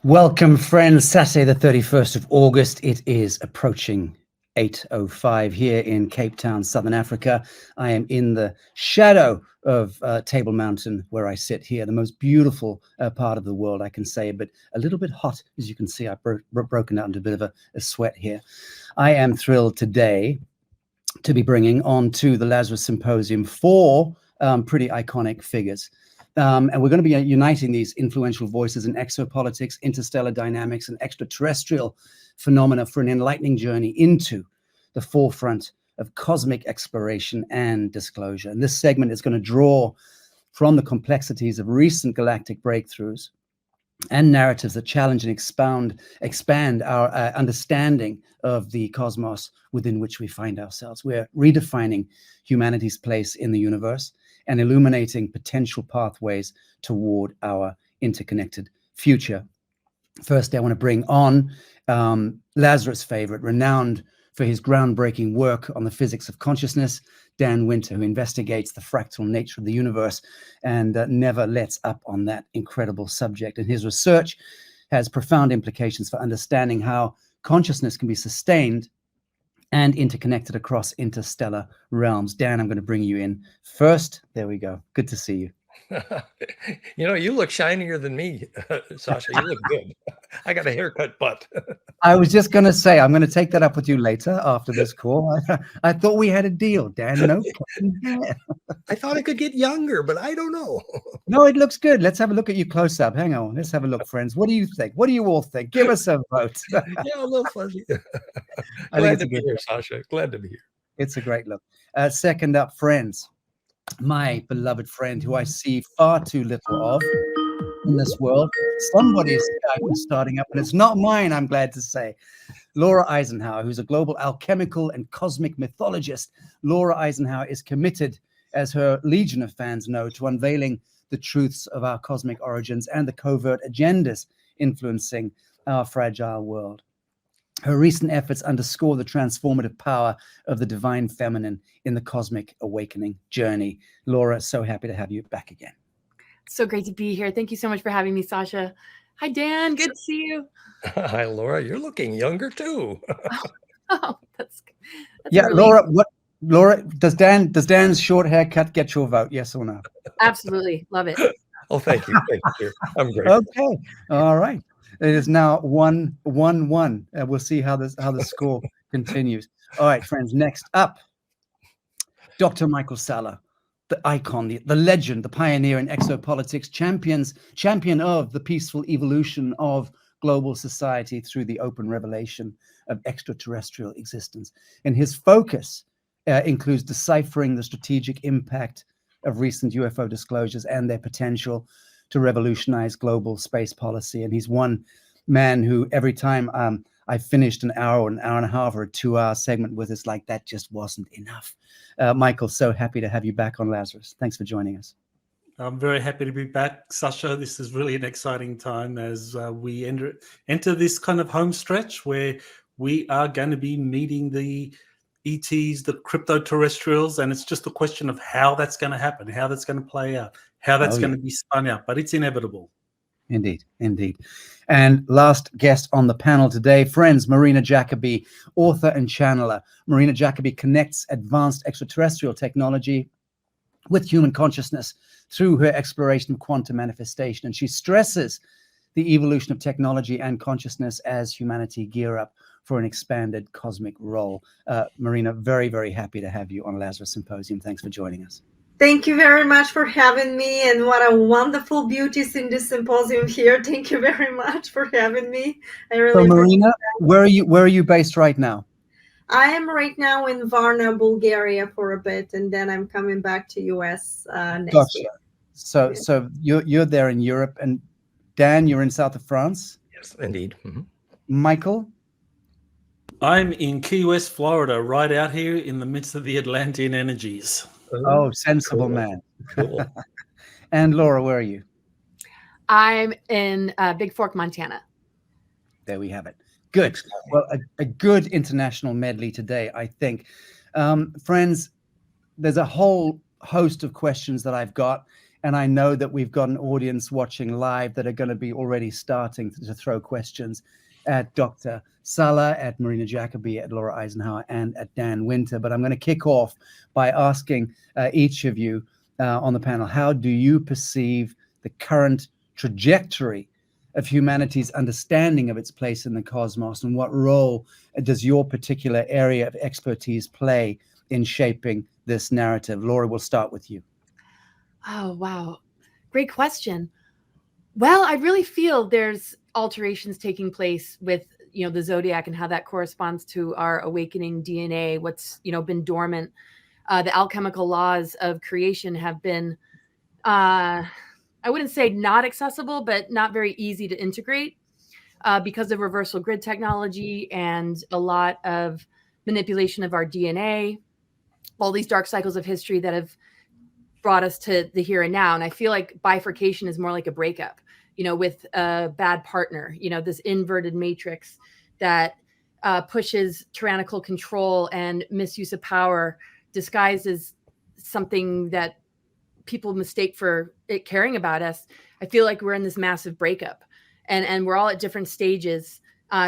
Welcome, friends. Saturday, the 31st of August. It is approaching 8:05 here in Cape Town, Southern Africa. I am in the shadow of Table Mountain, where I sit here, the most beautiful part of the world, I can say, but a little bit hot. As you can see, I've broken out into a bit of a sweat here. I am thrilled today to be bringing on to the Lazarus Symposium four pretty iconic figures. And we're going to be uniting these influential voices in exopolitics, interstellar dynamics, and extraterrestrial phenomena for an enlightening journey into the forefront of cosmic exploration and disclosure. And this segment is going to draw from the complexities of recent galactic breakthroughs and narratives that challenge and expand our understanding of the cosmos within which we find ourselves. We're redefining humanity's place in the universe and illuminating potential pathways toward our interconnected future. First, I want to bring on Lazarus' favorite, renowned for his groundbreaking work on the physics of consciousness, Dan Winter, who investigates the fractal nature of the universe and never lets up on that incredible subject. And his research has profound implications for understanding how consciousness can be sustained and interconnected across interstellar realms. Dan, I'm going to bring you in first. There we go. Good to see you. You look shinier than me, Sacha. You look good. I got a haircut butt. I was just going to say, I'm going to take that up with you later after this call. I thought we had a deal, Dan. No. I thought I could get younger, but I don't know. No, it looks good. Let's have a look at you close up. Hang on. Let's have a look, friends. What do you think? What do you all think? Give us a vote. Yeah, a little fuzzy. Glad to be here, Sacha. Glad to be here. It's a great look. Second up, friends. My beloved friend, who I see far too little of in this world. Somebody's starting up, and it's not mine, I'm glad to say. Laura Eisenhower, who's a global alchemical and cosmic mythologist. Laura Eisenhower is committed, as her legion of fans know, to unveiling the truths of our cosmic origins and the covert agendas influencing our fragile world. Her recent efforts underscore the transformative power of the divine feminine in the cosmic awakening journey. Laura, so happy to have you back again. So great to be here. Thank you so much for having me, Sacha. Hi, Dan. Good to see you. Hi, Laura. You're looking younger too. That's yeah, really... Laura, does Dan's short haircut get your vote? Yes or no? Absolutely. Love it. Oh, thank you. Thank you. I'm great. Okay. All right. It is now 1-1-1. We'll see how the score continues. All right, friends. Next up, Dr. Michael Salla, the icon, the legend, the pioneer in exopolitics, champion of the peaceful evolution of global society through the open revelation of extraterrestrial existence. And his focus includes deciphering the strategic impact of recent UFO disclosures and their potential to revolutionize global space policy. And he's one man who every time I finished an hour and a half or a 2-hour segment with us, like that just wasn't enough. Michael, so happy to have you back on Lazarus. Thanks for joining us. I'm very happy to be back, Sacha. This is really an exciting time as we enter this kind of home stretch where we are going to be meeting the ETs, the crypto-terrestrials, and it's just a question of how that's going to happen, how that's going to play out, how that's going to be spun out, but it's inevitable. Indeed, indeed. And last guest on the panel today, friends, Marina Jacobi, author and channeler. Marina Jacobi connects advanced extraterrestrial technology with human consciousness through her exploration of quantum manifestation. And she stresses the evolution of technology and consciousness as humanity gear up for an expanded cosmic role. Marina, very, very happy to have you on Lazarus Symposium. Thanks for joining us. Thank you very much for having me, and what a wonderful beauties in this symposium here. Thank you very much for having me. I really. So, Marina, where are you based right now? I am right now in Varna, Bulgaria for a bit, and then I'm coming back to US next year. So you're there in Europe, and Dan, you're in south of France? Yes, indeed. Mm-hmm. Michael? I'm in Key West, Florida, right out here in the midst of the Atlantean energies. Oh, sensible man. Cool. And Laura, where are you? I'm in Big Fork, Montana. There we have it. Good. Well, a good international medley today, I think. Friends, there's a whole host of questions that I've got, And I know that we've got an audience watching live that are going to be already starting to throw questions at Dr. Sala, at Marina Jacobi, at Laura Eisenhower, and at Dan Winter. But I'm going to kick off by asking each of you on the panel, how do you perceive the current trajectory of humanity's understanding of its place in the cosmos, and what role does your particular area of expertise play in shaping this narrative? Laura, we'll start with you. Oh, wow. Great question. Well, I really feel there's alterations taking place with, the zodiac and how that corresponds to our awakening DNA, what's, been dormant. The alchemical laws of creation have been, I wouldn't say not accessible, but not very easy to integrate because of reversal grid technology and a lot of manipulation of our DNA, all these dark cycles of history that have brought us to the here and now. And I feel like bifurcation is more like a breakup, with a bad partner, this inverted matrix that pushes tyrannical control and misuse of power disguised as something that people mistake for it caring about us. I feel like we're in this massive breakup, and we're all at different stages.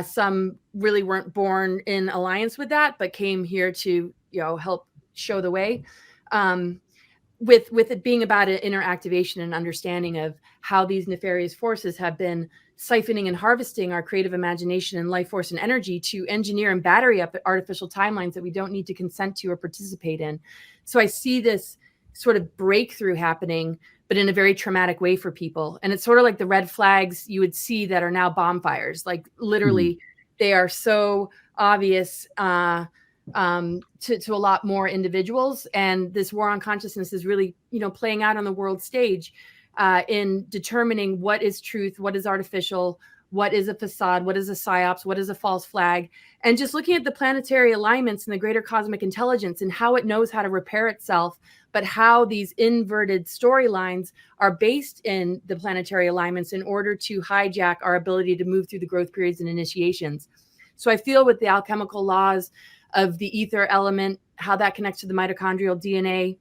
Some really weren't born in alliance with that, but came here to, help show the way. With it being about an inner activation and understanding of how these nefarious forces have been siphoning and harvesting our creative imagination and life force and energy to engineer and battery up artificial timelines that we don't need to consent to or participate in. So I see this sort of breakthrough happening, but in a very traumatic way for people. And it's sort of like the red flags you would see that are now bonfires. Like literally, they are so obvious to a lot more individuals. And this war on consciousness is really, playing out on the world stage in determining what is truth, what is artificial, what is a facade, what is a psyops, what is a false flag, and just looking at the planetary alignments and the greater cosmic intelligence and how it knows how to repair itself, but how these inverted storylines are based in the planetary alignments in order to hijack our ability to move through the growth periods and initiations. So I feel with the alchemical laws of the ether element, how that connects to the mitochondrial DNA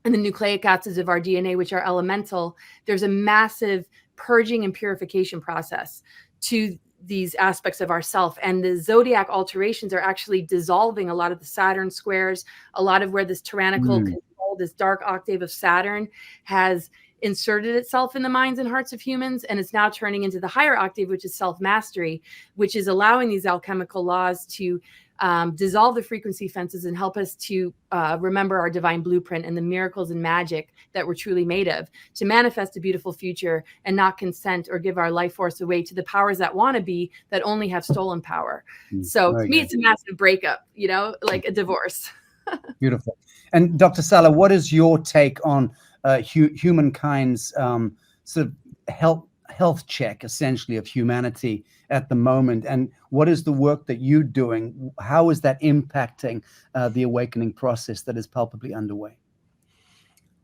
and the nucleic acids of our DNA, which are elemental, there's a massive purging and purification process to these aspects of ourself. And the zodiac alterations are actually dissolving a lot of the Saturn squares, a lot of where this tyrannical control, this dark octave of Saturn has inserted itself in the minds and hearts of humans. And it's now turning into the higher octave, which is self-mastery, which is allowing these alchemical laws to dissolve the frequency fences and help us to remember our divine blueprint and the miracles and magic that we're truly made of, to manifest a beautiful future and not consent or give our life force away to the powers that want to be, that only have stolen power. So to me, it's a massive breakup, like a divorce. Beautiful. And Dr. Sala, what is your take on humankind's sort of health check, essentially, of humanity at the moment? And what is the work that you're doing? How is that impacting the awakening process that is palpably underway?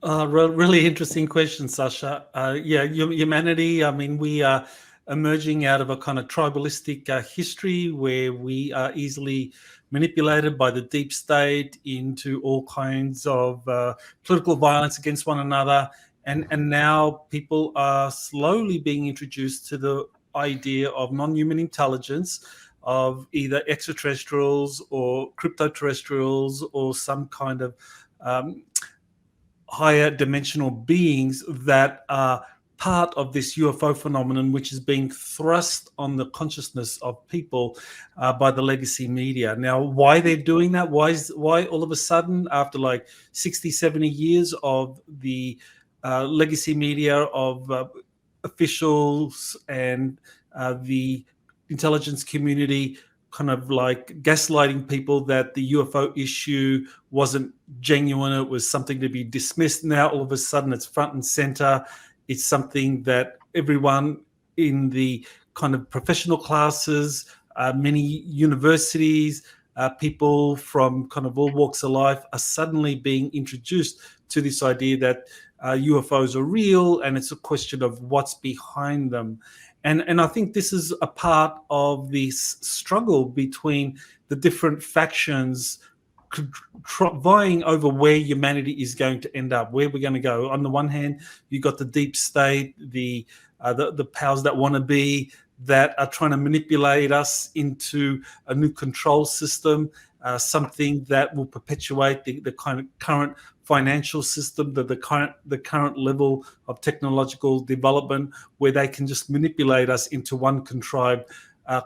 Really interesting question, Sacha. Humanity, I mean, we are emerging out of a kind of tribalistic history where we are easily manipulated by the deep state into all kinds of political violence against one another. And now people are slowly being introduced to the idea of non-human intelligence, of either extraterrestrials or cryptoterrestrials or some kind of higher dimensional beings that are part of this UFO phenomenon, which is being thrust on the consciousness of people by the legacy media. Now, why they're doing that? Why all of a sudden, after like 60, 70 years of the legacy media, of officials and the intelligence community kind of like gaslighting people that the UFO issue wasn't genuine, it was something to be dismissed. Now all of a sudden it's front and center. It's something that everyone in the kind of professional classes, many universities, people from kind of all walks of life are suddenly being introduced to this idea that UFOs are real, and it's a question of what's behind them. And I think this is a part of this struggle between the different factions vying over where humanity is going to end up, where we're going to go. On the one hand, you've got the deep state, the powers that want to be, that are trying to manipulate us into a new control system, something that will perpetuate the kind of current financial system, the current level of technological development, where they can just manipulate us into one contrived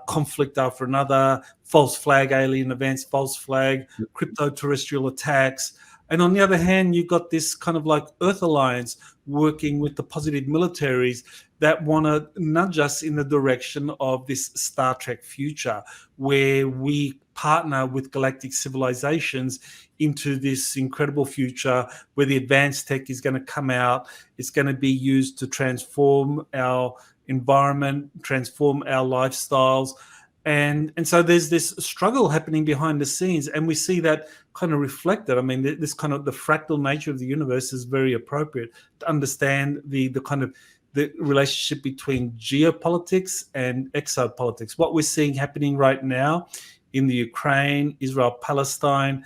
conflict after another, false flag alien events, false flag crypto terrestrial attacks. And on the other hand, you've got this kind of like Earth Alliance working with the positive militaries that want to nudge us in the direction of this Star Trek future, where we partner with galactic civilizations into this incredible future where the advanced tech is going to come out. It's going to be used to transform our environment, transform our lifestyles. And so there's this struggle happening behind the scenes, and we see that kind of reflected. I mean, this kind of the fractal nature of the universe is very appropriate to understand the kind of the relationship between geopolitics and exopolitics. What we're seeing happening right now in the Ukraine, Israel, Palestine,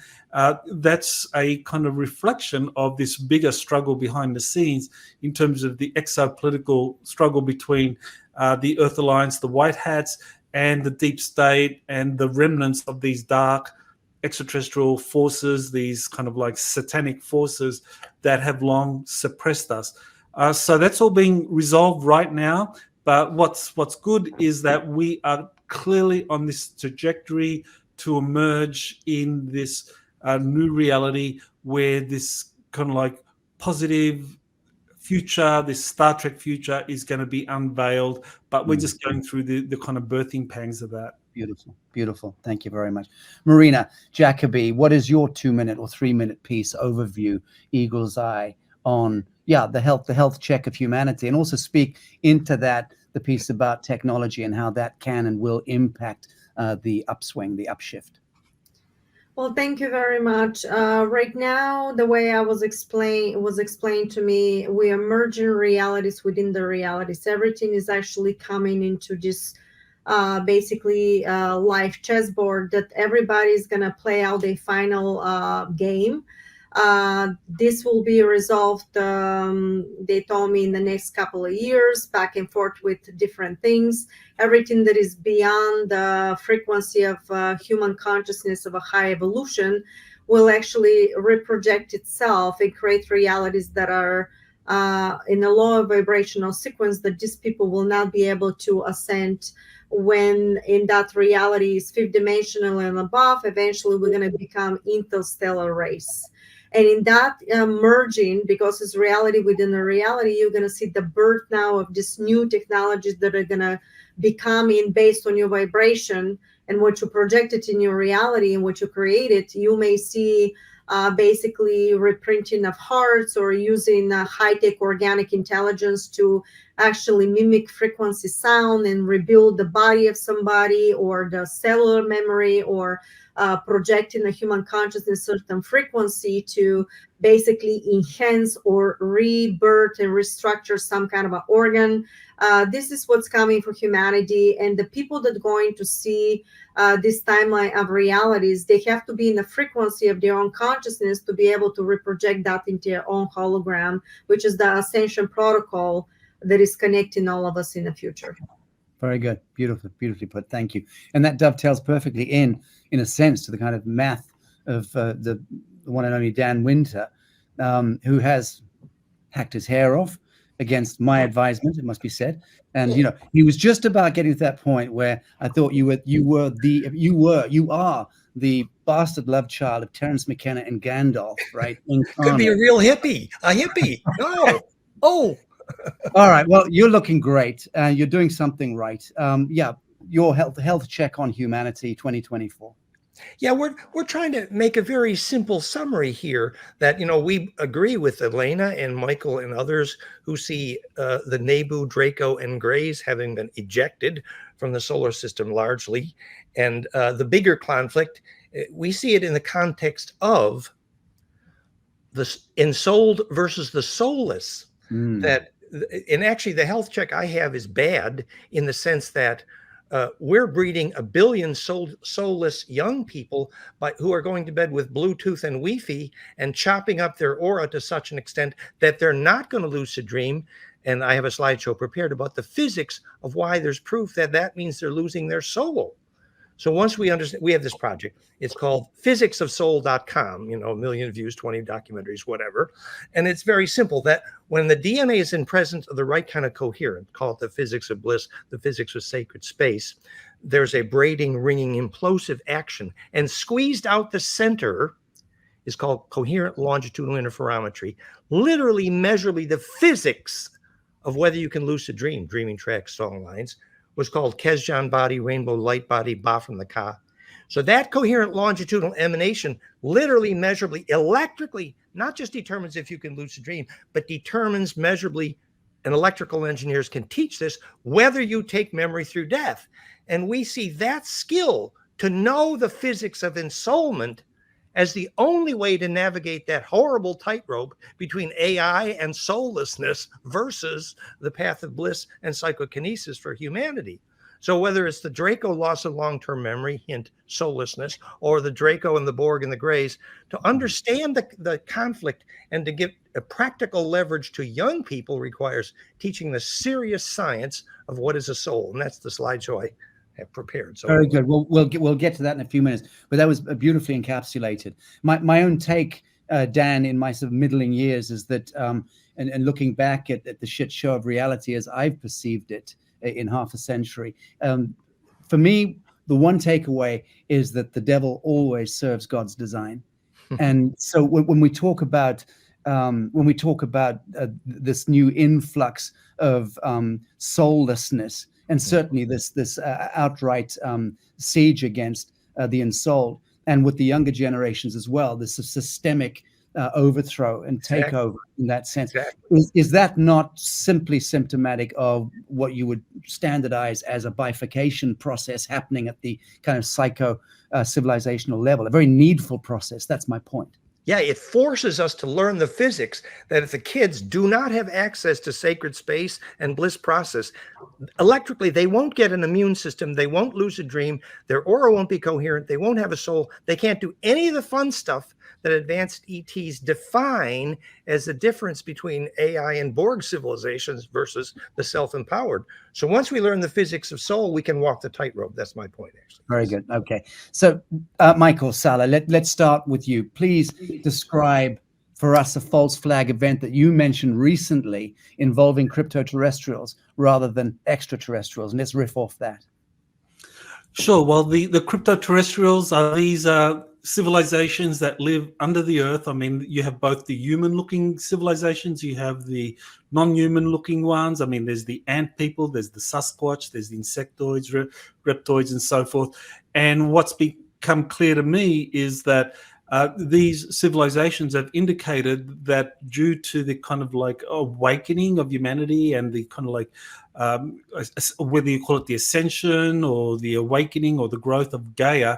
that's a kind of reflection of this bigger struggle behind the scenes in terms of the exopolitical struggle between the Earth Alliance, the White Hats, and the deep state, and the remnants of these dark extraterrestrial forces, these kind of like satanic forces that have long suppressed us. So that's all being resolved right now. But what's good is that we are clearly on this trajectory to emerge in this new reality where this kind of like positive future, this Star Trek future, is going to be unveiled. But we're just going through the kind of birthing pangs of that. Beautiful, beautiful. Thank you very much. Marina Jacobi, what is your 2-minute or 3-minute piece overview, eagle's eye, on the health check of humanity, and also speak into that, the piece about technology and how that can and will impact the upswing, the upshift? Well, thank you very much. Right now, the way I was explained to me, we are merging realities within the realities. Everything is actually coming into this basically live chessboard that everybody's going to play out their final game. This will be resolved, they told me, in the next couple of years, back and forth with different things. Everything that is beyond the frequency of human consciousness of a high evolution will actually reproject itself and create realities that are in a lower vibrational sequence that these people will not be able to ascend. When in that reality is fifth dimensional and above, eventually we're going to become interstellar race. And in that merging, because it's reality within a reality, you're going to see the birth now of these new technologies that are going to be coming based on your vibration and what you projected in your reality and what you created. You may see basically reprinting of hearts, or using high-tech organic intelligence to actually mimic frequency sound and rebuild the body of somebody, or the cellular memory, or projecting a human consciousness certain frequency to basically enhance or rebirth and restructure some kind of an organ. This is what's coming for humanity, and the people that are going to see this timeline of realities, they have to be in the frequency of their own consciousness to be able to reproject that into their own hologram, which is the ascension protocol that is connecting all of us in the future. Very good. Beautifully put. Thank you. And that dovetails perfectly in a sense, to the kind of math of the one and only Dan Winter, who has hacked his hair off against my advisement, it must be said. And he was just about getting to that point where I thought you are the bastard love child of Terence McKenna and Gandalf, right? Could be a real hippie. No. Oh. All right. Well, you're looking great. You're doing something right. Your health check on humanity 2024. Yeah, we're trying to make a very simple summary here that, we agree with Elena and Michael and others who see the Nebu, Draco, and Greys having been ejected from the solar system largely. And the bigger conflict, we see it in the context of the ensouled versus the soulless. And actually the health check I have is bad in the sense that we're breeding 1 billion soulless young people who are going to bed with Bluetooth and Wi-Fi and chopping up their aura to such an extent that they're not going to lucid dream. And I have a slideshow prepared about the physics of why there's proof that that means they're losing their soul. So once we understand, we have this project. It's called physicsofsoul.com, 1 million views, 20 documentaries, whatever. And it's very simple that when the DNA is in presence of the right kind of coherent, call it the physics of bliss, the physics of sacred space, there's a braiding, ringing, implosive action. And squeezed out the center is called coherent longitudinal interferometry, literally measurably the physics of whether you can lucid dream, dreaming tracks, song lines, was called Kesjan body, rainbow light body, Ba from the Ka. So that coherent longitudinal emanation literally, measurably, electrically, not just determines if you can lucid dream, but determines measurably, and electrical engineers can teach this, whether you take memory through death. And we see that skill to know the physics of ensoulment as the only way to navigate that horrible tightrope between AI and soullessness versus the path of bliss and psychokinesis for humanity. So whether it's the Draco loss of long-term memory, hint soullessness, or the Draco and the Borg and the Greys, to understand the conflict and to give a practical leverage to young people requires teaching the serious science of what is a soul. And that's the slideshow I have prepared. So very good. We'll get to that in a few minutes, but that was beautifully encapsulated. My own take, Dan, in my sort of middling years, is that and looking back at the shit show of reality as I've perceived it in half a century, for me, the one takeaway is that the devil always serves God's design. And so when we talk about this new influx of soullessness, and certainly this outright siege against the ensouled, and with the younger generations as well, this systemic overthrow and takeover in that sense. Is that not simply symptomatic of what you would standardize as a bifurcation process happening at the kind of psycho-civilizational level, a very needful process? That's my point. Yeah, it forces us to learn the physics that if the kids do not have access to sacred space and bliss process, electrically, they won't get an immune system. They won't lucid dream. Their aura won't be coherent. They won't have a soul. They can't do any of the fun stuff that advanced ETs define as the difference between AI and Borg civilizations versus the self-empowered. So once we learn the physics of soul, we can walk the tightrope. That's my point, actually. Very good. Okay. So, Michael Sala, let's start with you. Please describe for us a false flag event that you mentioned recently involving crypto-terrestrials rather than extraterrestrials. And let's riff off that. Sure. Well, the crypto-terrestrials are these civilizations that live under the earth. I mean, you have both the human-looking civilizations, you have the non-human-looking ones. I mean, there's the ant people, there's the Sasquatch, there's the insectoids, reptoids, and so forth. And what's become clear to me is that these civilizations have indicated that due to the kind of like awakening of humanity and the kind of like whether you call it the ascension or the awakening or the growth of Gaia,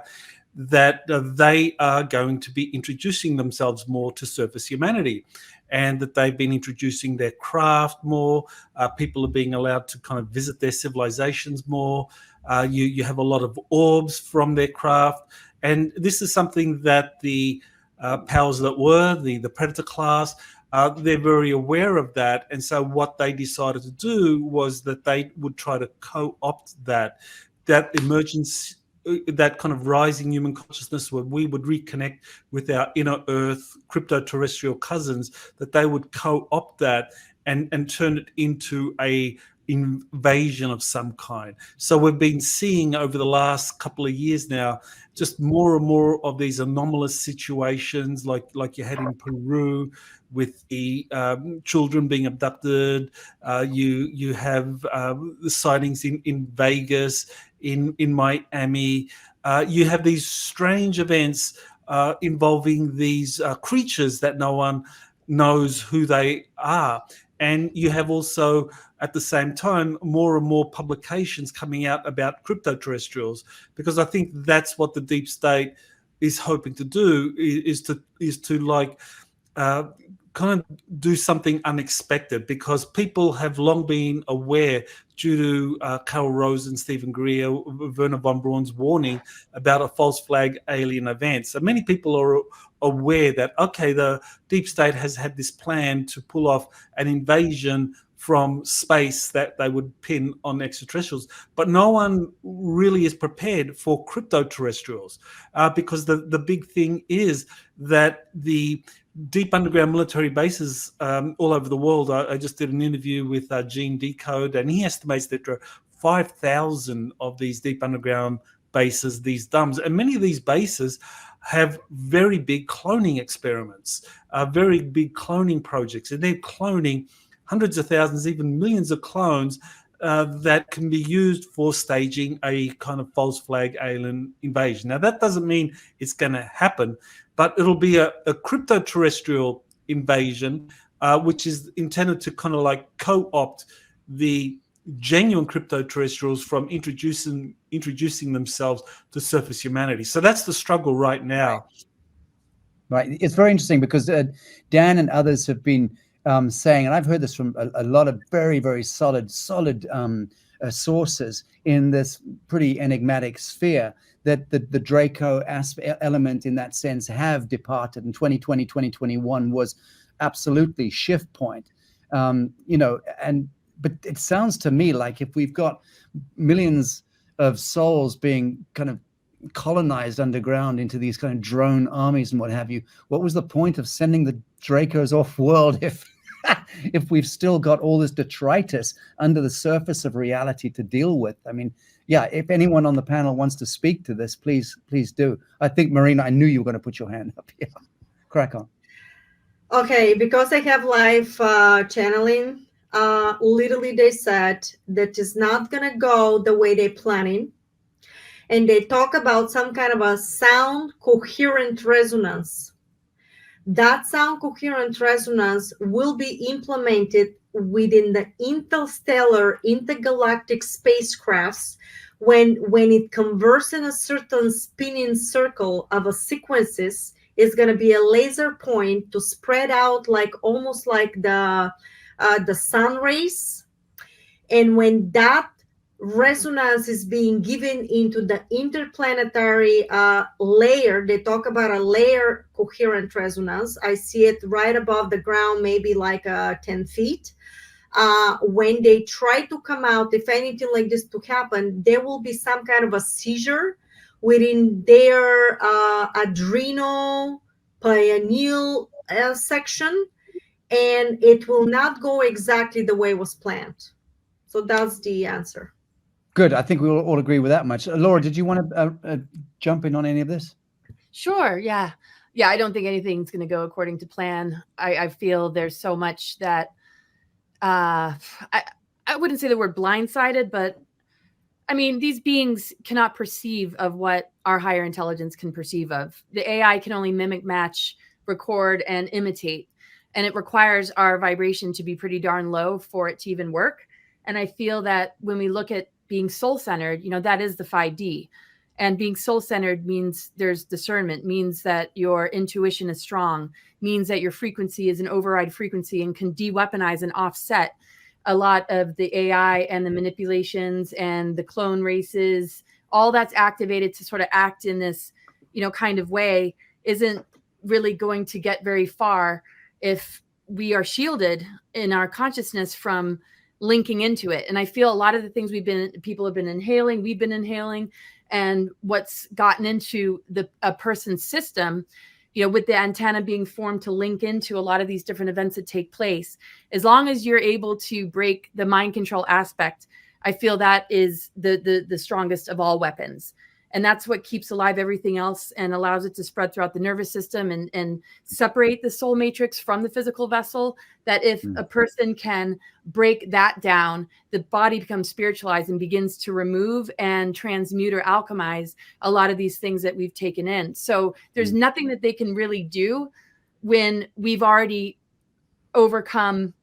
that they are going to be introducing themselves more to surface humanity, and that they've been introducing their craft more. People are being allowed to kind of visit their civilizations more. You have a lot of orbs from their craft. And this is something that the powers that were, the predator class, they're very aware of that. And so what they decided to do was that they would try to co-opt that emergence, that kind of rising human consciousness where we would reconnect with our inner earth crypto-terrestrial cousins, that they would co-opt that and turn it into a invasion of some kind. So we've been seeing over the last couple of years now just more and more of these anomalous situations like you had in Peru with the children being abducted. You have the sightings in Vegas, in Miami. You have these strange events involving these creatures that no one knows who they are. And you have also, at the same time, more and more publications coming out about crypto-terrestrials, because I think that's what the deep state is hoping to do, is to like kind of do something unexpected, because people have long been aware, due to Carl Rose and Stephen Greer, Werner von Braun's warning about a false flag alien event. So many people are aware that, okay, the deep state has had this plan to pull off an invasion from space that they would pin on extraterrestrials, but no one really is prepared for crypto-terrestrials, because the big thing is that the deep underground military bases all over the world. I just did an interview with Gene Decode, and he estimates that there are 5,000 of these deep underground bases, these DUMBs, and many of these bases have very big cloning experiments, very big cloning projects, and they're cloning hundreds of thousands, even millions of clones that can be used for staging a kind of false flag alien invasion. Now, that doesn't mean it's going to happen, but it'll be a crypto-terrestrial invasion, which is intended to kind of like co-opt the genuine crypto-terrestrials from introducing themselves to surface humanity. So that's the struggle right now. Right. It's very interesting because Dan and others have been saying, and I've heard this from a lot of very, very solid sources in this pretty enigmatic sphere, that the Draco element in that sense have departed, and 2020, 2021 was absolutely shift point. But it sounds to me like if we've got millions of souls being kind of colonized underground into these kind of drone armies and what have you, what was the point of sending the Dracos off world if we've still got all this detritus under the surface of reality to deal with? I mean, yeah, if anyone on the panel wants to speak to this, please do. I think, Marina, I knew you were going to put your hand up. Yeah, crack on. Okay, because I have live channeling, literally they said that is not going to go the way they're planning. And they talk about some kind of a sound coherent resonance. That sound coherent resonance will be implemented within the interstellar, intergalactic spacecrafts when it converts in a certain spinning circle of a sequences. Is going to be a laser point to spread out like almost like the sun rays. And when that resonance is being given into the interplanetary layer, they talk about a layer coherent resonance. I see it right above the ground, maybe like 10 feet. When they try to come out, if anything like this to happen, there will be some kind of a seizure within their adrenal pineal section, and it will not go exactly the way it was planned. So that's the answer. Good. I think we all agree with that much. Laura, did you want to jump in on any of this? Sure. Yeah. I don't think anything's going to go according to plan. I feel there's so much that I wouldn't say the word blindsided, but I mean, these beings cannot perceive of what our higher intelligence can perceive of. The AI can only mimic, match, record, and imitate. And it requires our vibration to be pretty darn low for it to even work. And I feel that when we look at being soul-centered, that is the 5D. And being soul-centered means there's discernment, means that your intuition is strong, means that your frequency is an override frequency and can de-weaponize and offset a lot of the AI and the manipulations and the clone races. All that's activated to sort of act in this, kind of way isn't really going to get very far if we are shielded in our consciousness from linking into it. And I feel a lot of the things people have been inhaling, we've been inhaling, and what's gotten into a person's system, with the antenna being formed to link into a lot of these different events that take place, as long as you're able to break the mind control aspect, I feel that is the strongest of all weapons. And that's what keeps alive everything else and allows it to spread throughout the nervous system and separate the soul matrix from the physical vessel. That if a person can break that down, the body becomes spiritualized and begins to remove and transmute or alchemize a lot of these things that we've taken in. So there's nothing that they can really do when we've already overcome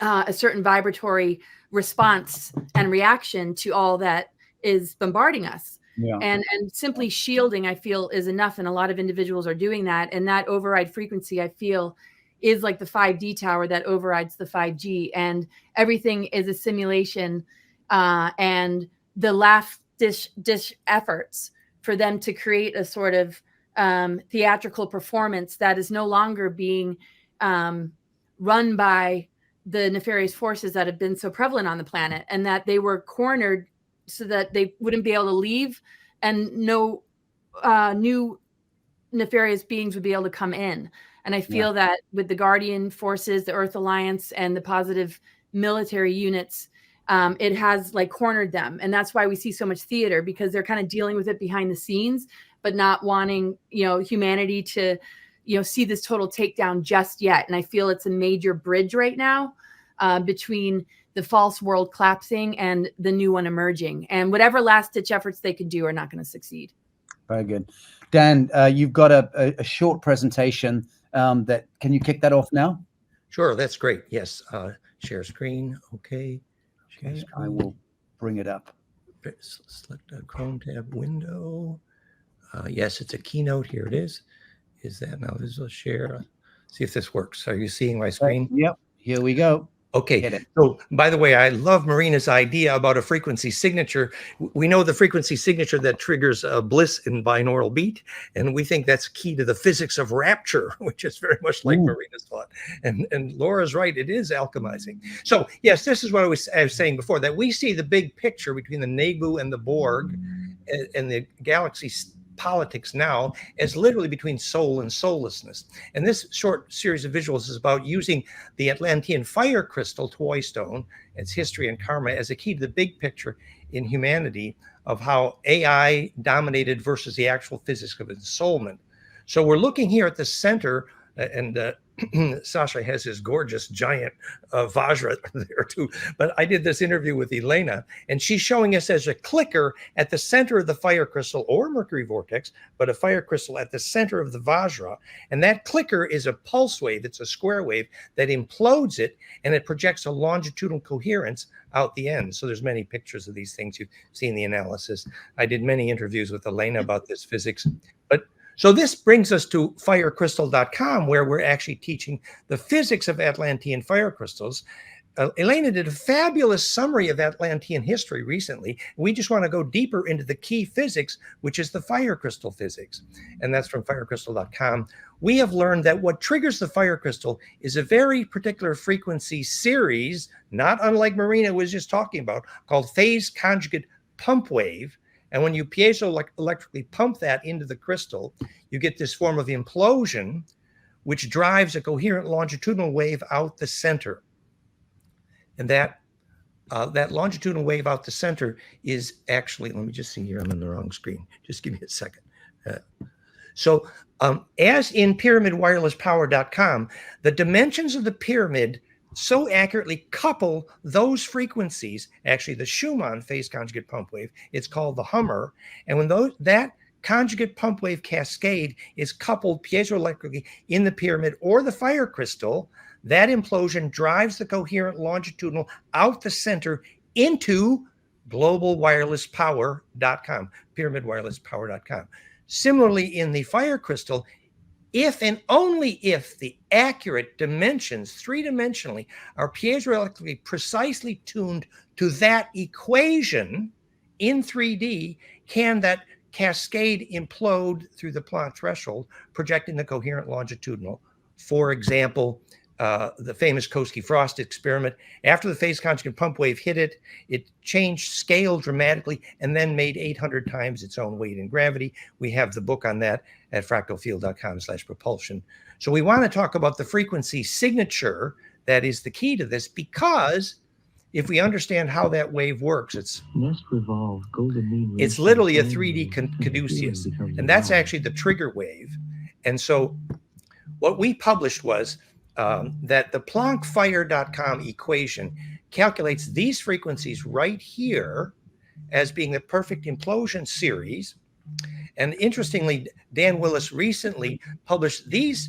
a certain vibratory response and reaction to all that is bombarding us. Yeah. And simply shielding, I feel, is enough. And a lot of individuals are doing that. And that override frequency, I feel, is like the 5D tower that overrides the 5G, and everything is a simulation, and the last dish efforts for them to create a sort of theatrical performance that is no longer being run by the nefarious forces that have been so prevalent on the planet, and that they were cornered so that they wouldn't be able to leave, and no new nefarious beings would be able to come in. And I feel that with the Guardian forces, the Earth Alliance, and the positive military units, it has like cornered them. And that's why we see so much theater, because they're kind of dealing with it behind the scenes, but not wanting, humanity to, see this total takedown just yet. And I feel it's a major bridge right now between the false world collapsing and the new one emerging. And whatever last ditch efforts they could do are not going to succeed. Very good. Dan, you've got a short presentation can you kick that off now? Sure, that's great. Yes. Share screen. Okay. I will bring it up. Select a Chrome tab window. Yes, it's a keynote. Here it is. Is that now? This will share. See if this works. Are you seeing my screen? Yep. Here we go. Okay. So, by the way, I love Marina's idea about a frequency signature. We know the frequency signature that triggers a bliss in binaural beat, and we think that's key to the physics of rapture, which is very much like Marina's thought. And Laura's right; it is alchemizing. So, yes, this is what I was saying before, that we see the big picture between the Nebu and the Borg, and the galaxy politics now as literally between soul and soullessness. And this short series of visuals is about using the Atlantean fire crystal toy stone, its history and karma, as a key to the big picture in humanity of how AI dominated versus the actual physics of ensoulment. So we're looking here at the center, and Sacha has his gorgeous giant Vajra there too. But I did this interview with Elena, and she's showing us as a clicker at the center of the fire crystal or Mercury vortex, but a fire crystal at the center of the Vajra. And that clicker is a pulse wave. It's a square wave that implodes it, and it projects a longitudinal coherence out the end. So there's many pictures of these things. You've seen the analysis. I did many interviews with Elena about this physics. So this brings us to firecrystal.com, where we're actually teaching the physics of Atlantean fire crystals. Elena did a fabulous summary of Atlantean history recently. We just want to go deeper into the key physics, which is the fire crystal physics. And that's from firecrystal.com. We have learned that what triggers the fire crystal is a very particular frequency series, not unlike Marina was just talking about, called phase conjugate pump wave. And when you piezoelectrically pump that into the crystal, you get this form of implosion, which drives a coherent longitudinal wave out the center. And that longitudinal wave out the center is actually, let me just see here, I'm on the wrong screen. Just give me a second. As in pyramidwirelesspower.com, the dimensions of the pyramid so accurately couple those frequencies, actually the Schumann phase conjugate pump wave, it's called the Hummer. And when that conjugate pump wave cascade is coupled piezoelectrically in the pyramid or the fire crystal, that implosion drives the coherent longitudinal out the center into globalwirelesspower.com, pyramidwirelesspower.com. Similarly, in the fire crystal, if and only if the accurate dimensions, three-dimensionally, are piezoelectrically precisely tuned to that equation in 3D, can that cascade implode through the Planck threshold, projecting the coherent longitudinal. For example, the famous Koski-Frost experiment, after the phase conjugate pump wave hit it, it changed scale dramatically and then made 800 times its own weight in gravity. We have the book on that at fractalfield.com/propulsion. So we want to talk about the frequency signature that is the key to this, because if we understand how that wave works, it's literally a 3D caduceus, and that's actually the trigger wave. And so what we published was that the PlanckFire.com equation calculates these frequencies right here as being the perfect implosion series. And interestingly, Dan Willis recently published these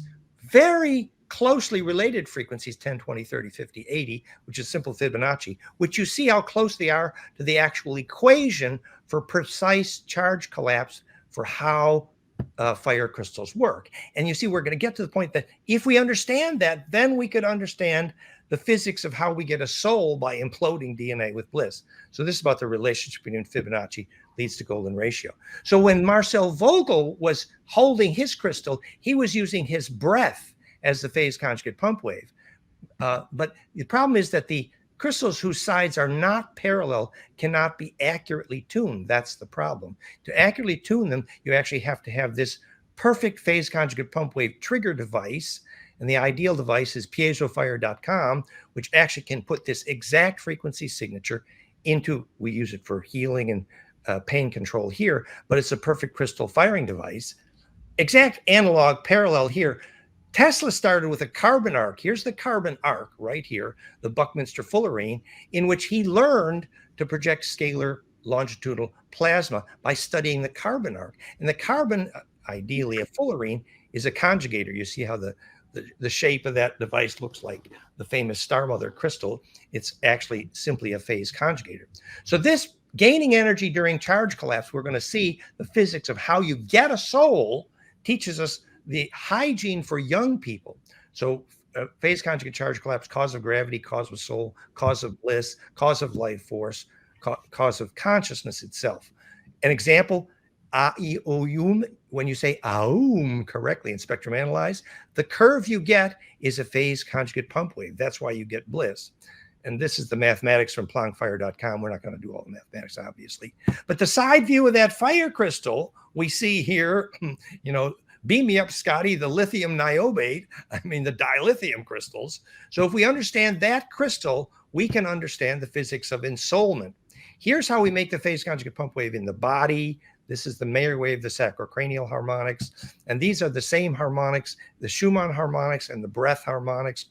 very closely related frequencies, 10, 20, 30, 50, 80, which is simple Fibonacci, which you see how close they are to the actual equation for precise charge collapse for how fire crystals work. And you see, we're going to get to the point that if we understand that, then we could understand the physics of how we get a soul by imploding DNA with bliss. So this is about the relationship between Fibonacci leads to golden ratio. So when Marcel Vogel was holding his crystal, he was using his breath as the phase conjugate pump wave. But the problem is that the crystals whose sides are not parallel cannot be accurately tuned. That's the problem. To accurately tune them, you actually have to have this perfect phase conjugate pump wave trigger device. And the ideal device is piezofire.com, which actually can put this exact frequency signature into, we use it for healing and pain control here, but it's a perfect crystal firing device. Exact analog parallel here. Tesla started with a carbon arc. Here's the carbon arc right here, the Buckminster fullerene, in which he learned to project scalar longitudinal plasma by studying the carbon arc. And the carbon, ideally a fullerene, is a conjugator. You see how the shape of that device looks like the famous Star Mother crystal. It's actually simply a phase conjugator. So this gaining energy during charge collapse, we're going to see the physics of how you get a soul, teaches us the hygiene for young people. So phase conjugate charge collapse, cause of gravity, cause of soul, cause of bliss, cause of life force, cause of consciousness itself. An example, Aum, when you say Aum correctly in spectrum analyze, the curve you get is a phase conjugate pump wave. That's why you get bliss. And this is the mathematics from plankfire.com. We're not going to do all the mathematics, obviously. But the side view of that fire crystal, we see here, beam me up, Scotty, the lithium niobate, the dilithium crystals. So if we understand that crystal, we can understand the physics of ensoulment. Here's how we make the phase conjugate pump wave in the body. This is the Mayer wave, the sacrocranial harmonics. And these are the same harmonics, the Schumann harmonics and the breath harmonics.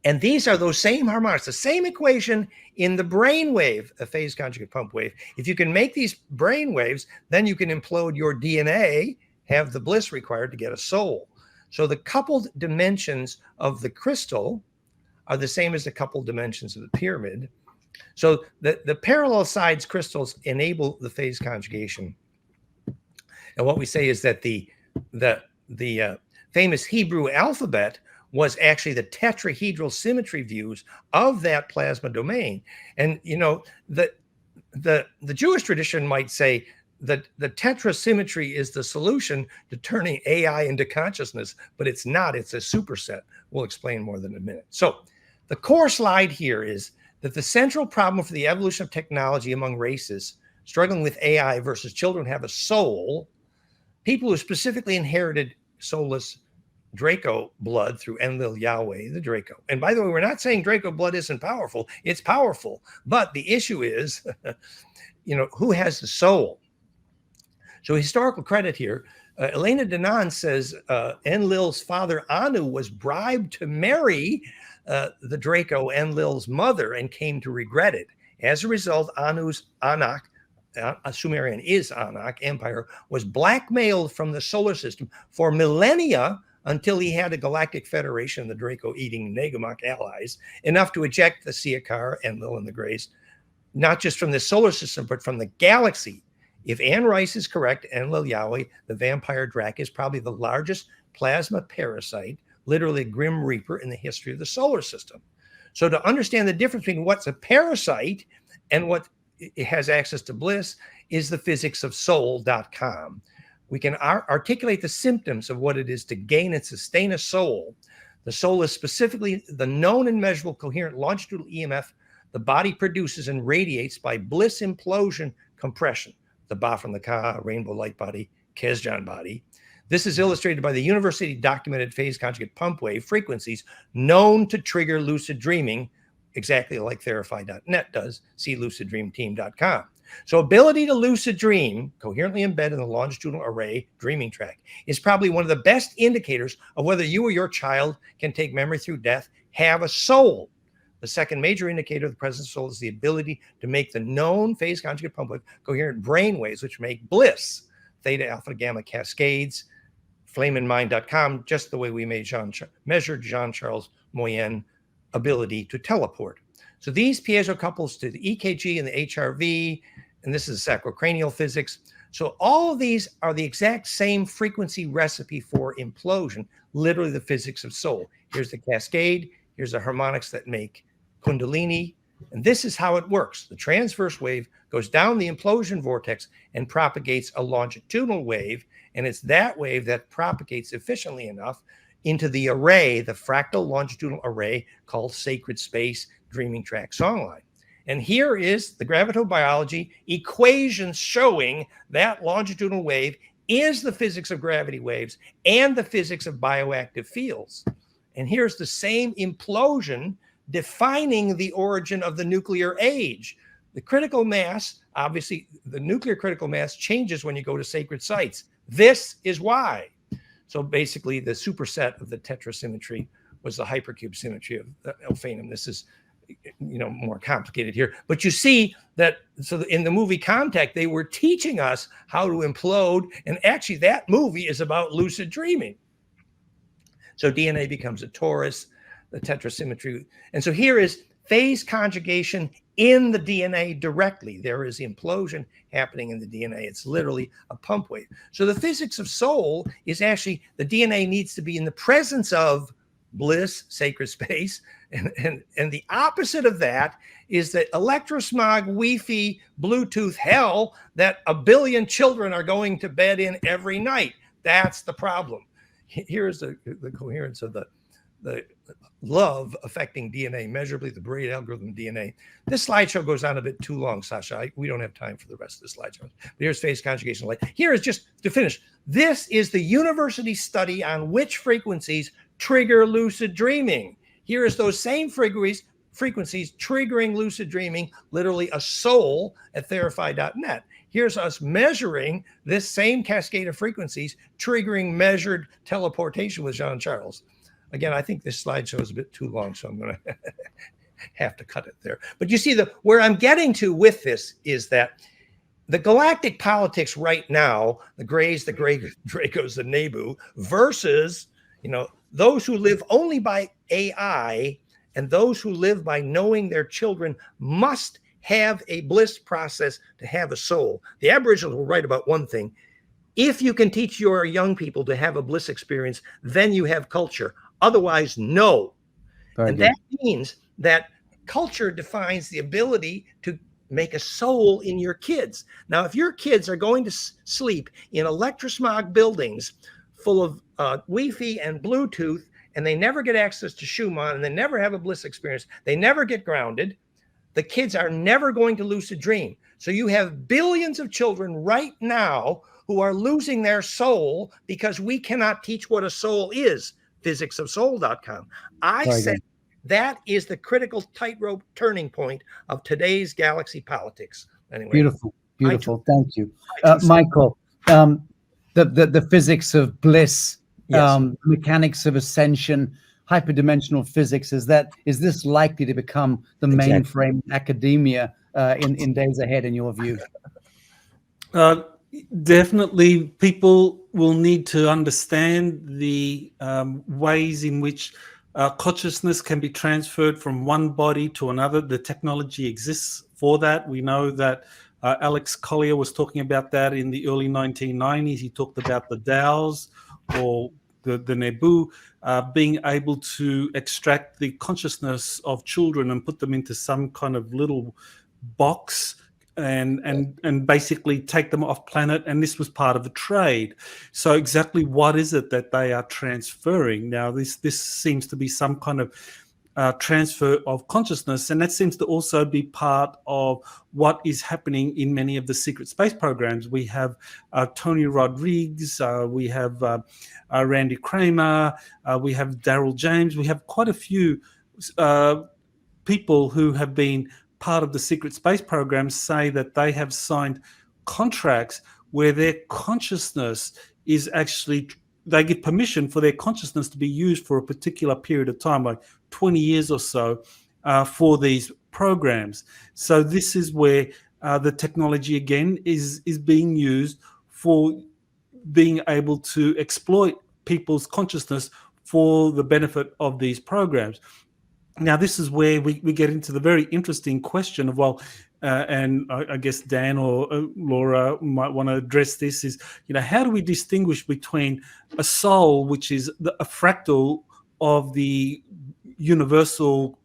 And these are those same harmonics, the same equation in the brain wave, a phase conjugate pump wave. If you can make these brain waves, then you can implode your DNA, have the bliss required to get a soul. So the coupled dimensions of the crystal are the same as the coupled dimensions of the pyramid. So the parallel sides crystals enable the phase conjugation. And what we say is that the famous Hebrew alphabet was actually the tetrahedral symmetry views of that plasma domain. And the Jewish tradition might say that the tetrasymmetry is the solution to turning AI into consciousness, but it's not. It's a superset. We'll explain more than a minute. So the core slide here is that the central problem for the evolution of technology among races struggling with AI versus children who have a soul, people who specifically inherited soulless Draco blood through Enlil Yahweh, the Draco. And by the way, we're not saying Draco blood isn't powerful. It's powerful. But the issue is, who has the soul? So historical credit here, Elena Denon says Enlil's father Anu was bribed to marry the Draco, Enlil's mother, and came to regret it. As a result, Anu's Anak, Sumerian is Anak empire, was blackmailed from the solar system for millennia until he had a galactic federation, the Draco-eating Nagamok allies, enough to eject the Siakar, Enlil, and the Greys, not just from the solar system, but from the galaxy. If Anne Rice is correct, Enlil Yahweh, the vampire drac, is probably the largest plasma parasite, literally a grim reaper in the history of the solar system. So to understand the difference between what's a parasite and what has access to bliss is the physics of soul.com. We can articulate the symptoms of what it is to gain and sustain a soul. The soul is specifically the known and measurable coherent longitudinal EMF the body produces and radiates by bliss implosion compression, the Ba from the Ka, rainbow light body, Kesjan body. This is illustrated by the university documented phase conjugate pump wave frequencies known to trigger lucid dreaming, exactly like Therify.net does, see luciddreamteam.com. So ability to lucid dream, coherently embed in the longitudinal array dreaming track, is probably one of the best indicators of whether you or your child can take memory through death, have a soul. The second major indicator of the presence of soul is the ability to make the known phase conjugate pump wave coherent brain waves, which make bliss, theta, alpha, gamma cascades, flameinmind.com, just the way we measured Jean-Charles Moyen ability to teleport. So these piezo couples to the EKG and the HRV, and this is sacrocranial physics. So all of these are the exact same frequency recipe for implosion, literally the physics of soul. Here's the cascade. Here's the harmonics that make Kundalini. And this is how it works. The transverse wave goes down the implosion vortex and propagates a longitudinal wave. And it's that wave that propagates efficiently enough into the array, the fractal longitudinal array called sacred space dreaming track songline. And here is the gravitobiology equation showing that longitudinal wave is the physics of gravity waves and the physics of bioactive fields. And here's the same implosion defining the origin of the nuclear age. The critical mass, obviously, the nuclear critical mass changes when you go to sacred sites. This is why. So basically, the superset of the tetrasymmetry was the hypercube symmetry of the Alphanum. This is, more complicated here. But you see that, so in the movie Contact, they were teaching us how to implode. And actually, that movie is about lucid dreaming. So DNA becomes a torus, the tetrasymmetry. And so here is phase conjugation in the DNA directly. There is implosion happening in the DNA. It's literally a pump wave. So the physics of soul is actually the DNA needs to be in the presence of bliss, sacred space. And the opposite of that is the electrosmog, Wi-Fi, Bluetooth hell that a billion children are going to bed in every night. That's the problem. Here's the coherence of the love affecting DNA measurably, the braid algorithm DNA. This slideshow goes on a bit too long, Sacha. We don't have time for the rest of the slideshow. But here's phase conjugation light. Here is just to finish. This is the university study on which frequencies trigger lucid dreaming. Here is those same frequencies triggering lucid dreaming, literally a soul at therify.net. Here's us measuring this same cascade of frequencies, triggering measured teleportation with Jean-Charles. Again, I think this slideshow is a bit too long, so I'm going to have to cut it there. But you see, where I'm getting to with this is that the galactic politics right now, the Greys, the Dracos, the Nebu, versus, those who live only by AI and those who live by knowing their children must have a bliss process to have a soul. The Aboriginals will write about one thing. If you can teach your young people to have a bliss experience, then you have culture. Otherwise, no. And that means that culture defines the ability to make a soul in your kids. Now, if your kids are going to sleep in electrosmog buildings full of Wi-Fi and Bluetooth, and they never get access to Schumann, and they never have a bliss experience, they never get grounded, the kids are never going to lucid dream. So you have billions of children right now who are losing their soul because we cannot teach what a soul is. Physicsofsoul.com. I said that is the critical tightrope turning point of today's galaxy politics. Anyway, beautiful. Thank you, Michael. The physics of bliss, yes. Mechanics of ascension, hyperdimensional physics. Is this likely to become the mainframe academia in days ahead? In your view? Definitely, people will need to understand the ways in which consciousness can be transferred from one body to another. The technology exists for that. We know that Alex Collier was talking about that in the early 1990s. He talked about the DAOs or the Nebu being able to extract the consciousness of children and put them into some kind of little box and basically take them off planet, and this was part of a trade. So exactly what is it that they are transferring? Now this seems to be some kind of transfer of consciousness, and that seems to also be part of what is happening in many of the secret space programs. We have Tony Rodriguez, we have Randy Kramer, we have Daryl James. We have quite a few people who have been part of the secret space programs say that they have signed contracts where their consciousness is actually, they get permission for their consciousness to be used for a particular period of time, like 20 years or so, for these programs. So this is where the technology again is being used for being able to exploit people's consciousness for the benefit of these programs. Now, this is where we get into the very interesting question of, well, and I guess Dan or Laura might want to address this, is, how do we distinguish between a soul, which is a fractal of the universal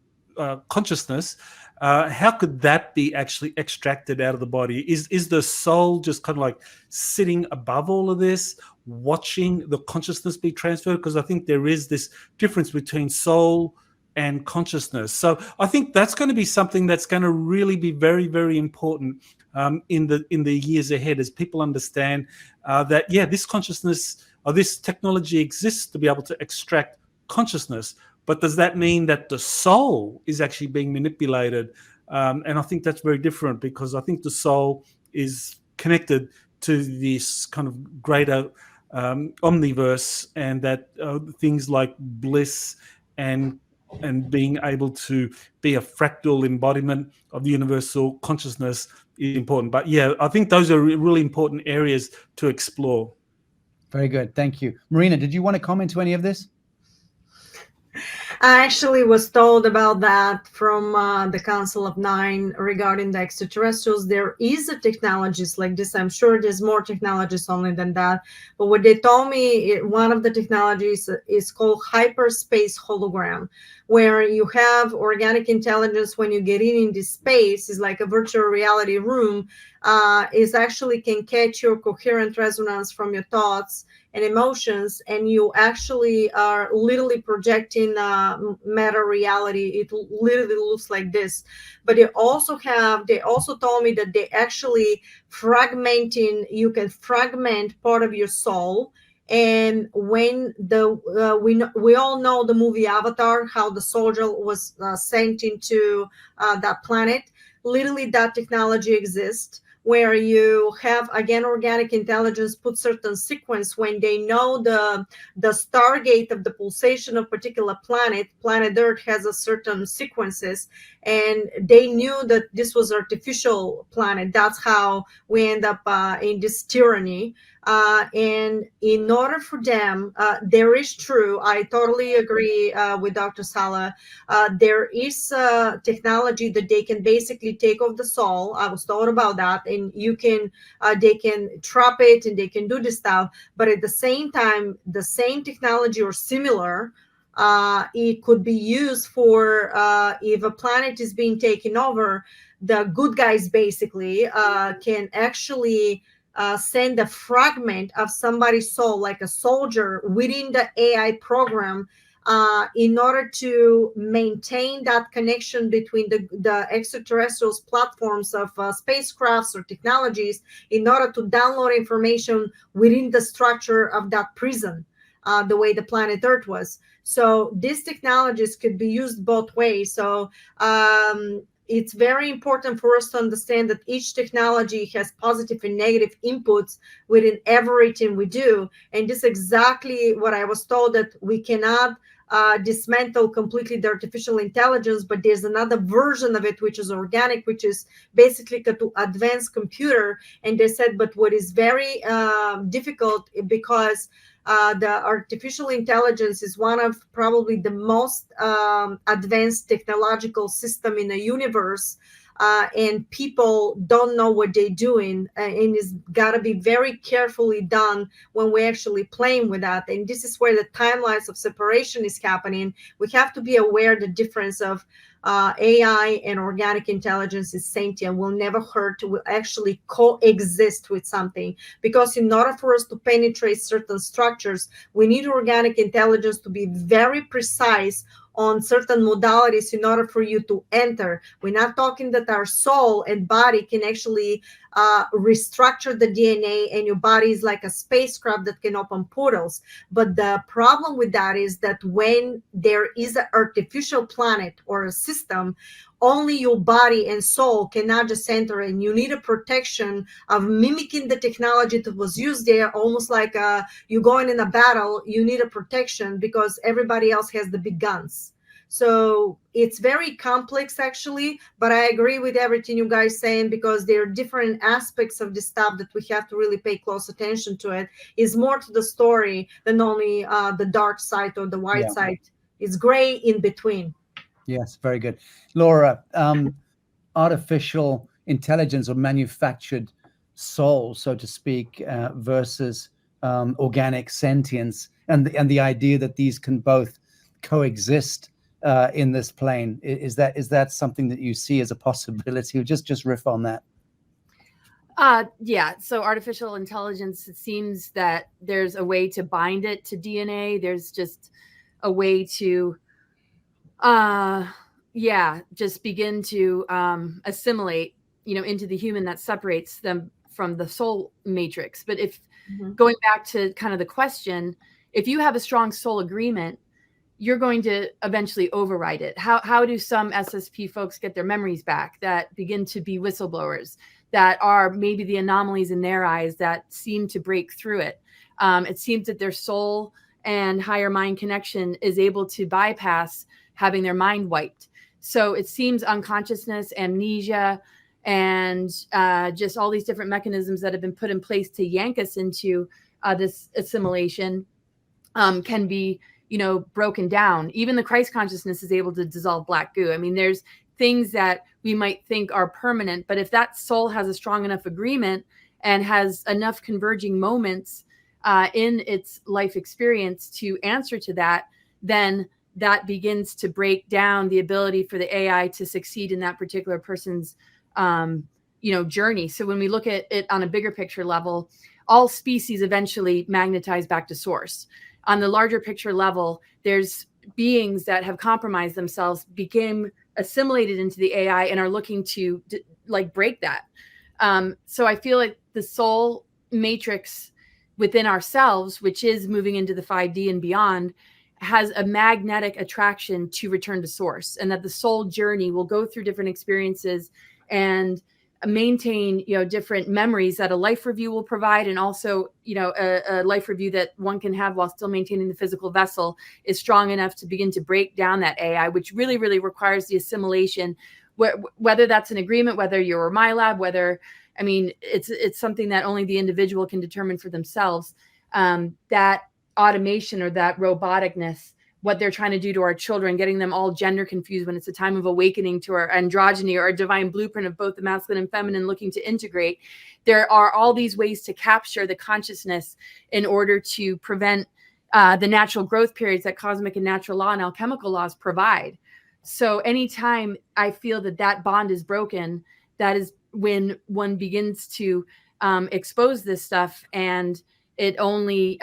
consciousness? How could that be actually extracted out of the body? Is the soul just kind of like sitting above all of this, watching the consciousness be transferred? Because I think there is this difference between soul and consciousness. So I think that's going to be something that's going to really be very, very important in the years ahead, as people understand that, this consciousness or this technology exists to be able to extract consciousness. But does that mean that the soul is actually being manipulated? And I think that's very different, because I think the soul is connected to this kind of greater omniverse, and that things like bliss and being able to be a fractal embodiment of the universal consciousness is important. But I think those are really important areas to explore. Very good. Thank you. Marina, did you want to comment to any of this? I actually was told about that from the Council of Nine regarding the extraterrestrials. There is a technologies like this. I'm sure there's more technologies only than that. But what they told me, one of the technologies is called hyperspace hologram, where you have organic intelligence when you get in this space. Is like a virtual reality room. Is actually can catch your coherent resonance from your thoughts and emotions, and you actually are literally projecting meta reality. It literally looks like this. But they also told me that they actually you can fragment part of your soul. And when we all know the movie Avatar, how the soldier was sent into that planet. Literally, that technology exists, where you have, again, organic intelligence put certain sequence when they know the stargate of the pulsation of particular planet Earth has a certain sequences, and they knew that this was artificial planet. That's how we end up in this tyranny. And in order for them, there is true, I totally agree with Dr. Sala, there is technology that they can basically take off the soul. I was told about that, and they can trap it and they can do this stuff. But at the same time, the same technology or similar, it could be used for if a planet is being taken over, the good guys basically can actually send a fragment of somebody's soul, like a soldier, within the AI program, in order to maintain that connection between the extraterrestrials platforms of spacecrafts or technologies, in order to download information within the structure of that prison, the way the planet Earth was. So these technologies could be used both ways. So it's very important for us to understand that each technology has positive and negative inputs within everything we do. And this is exactly what I was told, that we cannot dismantle completely the artificial intelligence, but there's another version of it, which is organic, which is basically to advanced computer. And they said, but what is very difficult, because the artificial intelligence is one of probably the most advanced technological system in the universe, and people don't know what they're doing, and it's got to be very carefully done when we're actually playing with that. And this is where the timelines of separation is happening. We have to be aware the difference of AI and organic intelligence is sentient, will never hurt, will actually coexist with something. Because in order for us to penetrate certain structures, we need organic intelligence to be very precise on certain modalities in order for you to enter. We're not talking that our soul and body can actually restructure the DNA, and your body is like a spacecraft that can open portals. But the problem with that is that when there is an artificial planet or a system, only your body and soul cannot just enter, and you need a protection of mimicking the technology that was used there, almost like you going in a battle, you need a protection because everybody else has the big guns. So it's very complex, actually, but I agree with everything you guys saying, because there are different aspects of this stuff that we have to really pay close attention to. It is more to the story than only the dark side or the white side. It's gray in between. Yes, very good. Laura, artificial intelligence or manufactured soul, so to speak, versus organic sentience, and the idea that these can both coexist in this plane. Is that something that you see as a possibility? Just riff on that. Yeah. So artificial intelligence, it seems that there's a way to bind it to DNA. There's just a way to, just begin to assimilate, into the human that separates them from the soul matrix. But if going back to kind of the question, if you have a strong soul agreement, you're going to eventually override it. How do some SSP folks get their memories back that begin to be whistleblowers, that are maybe the anomalies in their eyes that seem to break through it? It seems that their soul and higher mind connection is able to bypass having their mind wiped. So it seems unconsciousness, amnesia, and just all these different mechanisms that have been put in place to yank us into this assimilation can be, broken down. Even the Christ consciousness is able to dissolve black goo. I mean, there's things that we might think are permanent, but if that soul has a strong enough agreement and has enough converging moments in its life experience to answer to that, then that begins to break down the ability for the AI to succeed in that particular person's journey. So when we look at it on a bigger picture level, all species eventually magnetize back to source. On the larger picture level, there's beings that have compromised themselves, became assimilated into the AI, and are looking to break that. So I feel like the soul matrix within ourselves, which is moving into the 5D and beyond, has a magnetic attraction to return to source, and that the soul journey will go through different experiences and maintain, different memories that a life review will provide. And also, a life review that one can have while still maintaining the physical vessel is strong enough to begin to break down that AI, which really, really requires the assimilation, whether that's an agreement, whether you're my lab, it's something that only the individual can determine for themselves. That automation or that roboticness, what they're trying to do to our children, getting them all gender confused when it's a time of awakening to our androgyny or our divine blueprint of both the masculine and feminine looking to integrate. There are all these ways to capture the consciousness in order to prevent the natural growth periods that cosmic and natural law and alchemical laws provide. So anytime I feel that bond is broken, that is when one begins to expose this stuff, and it only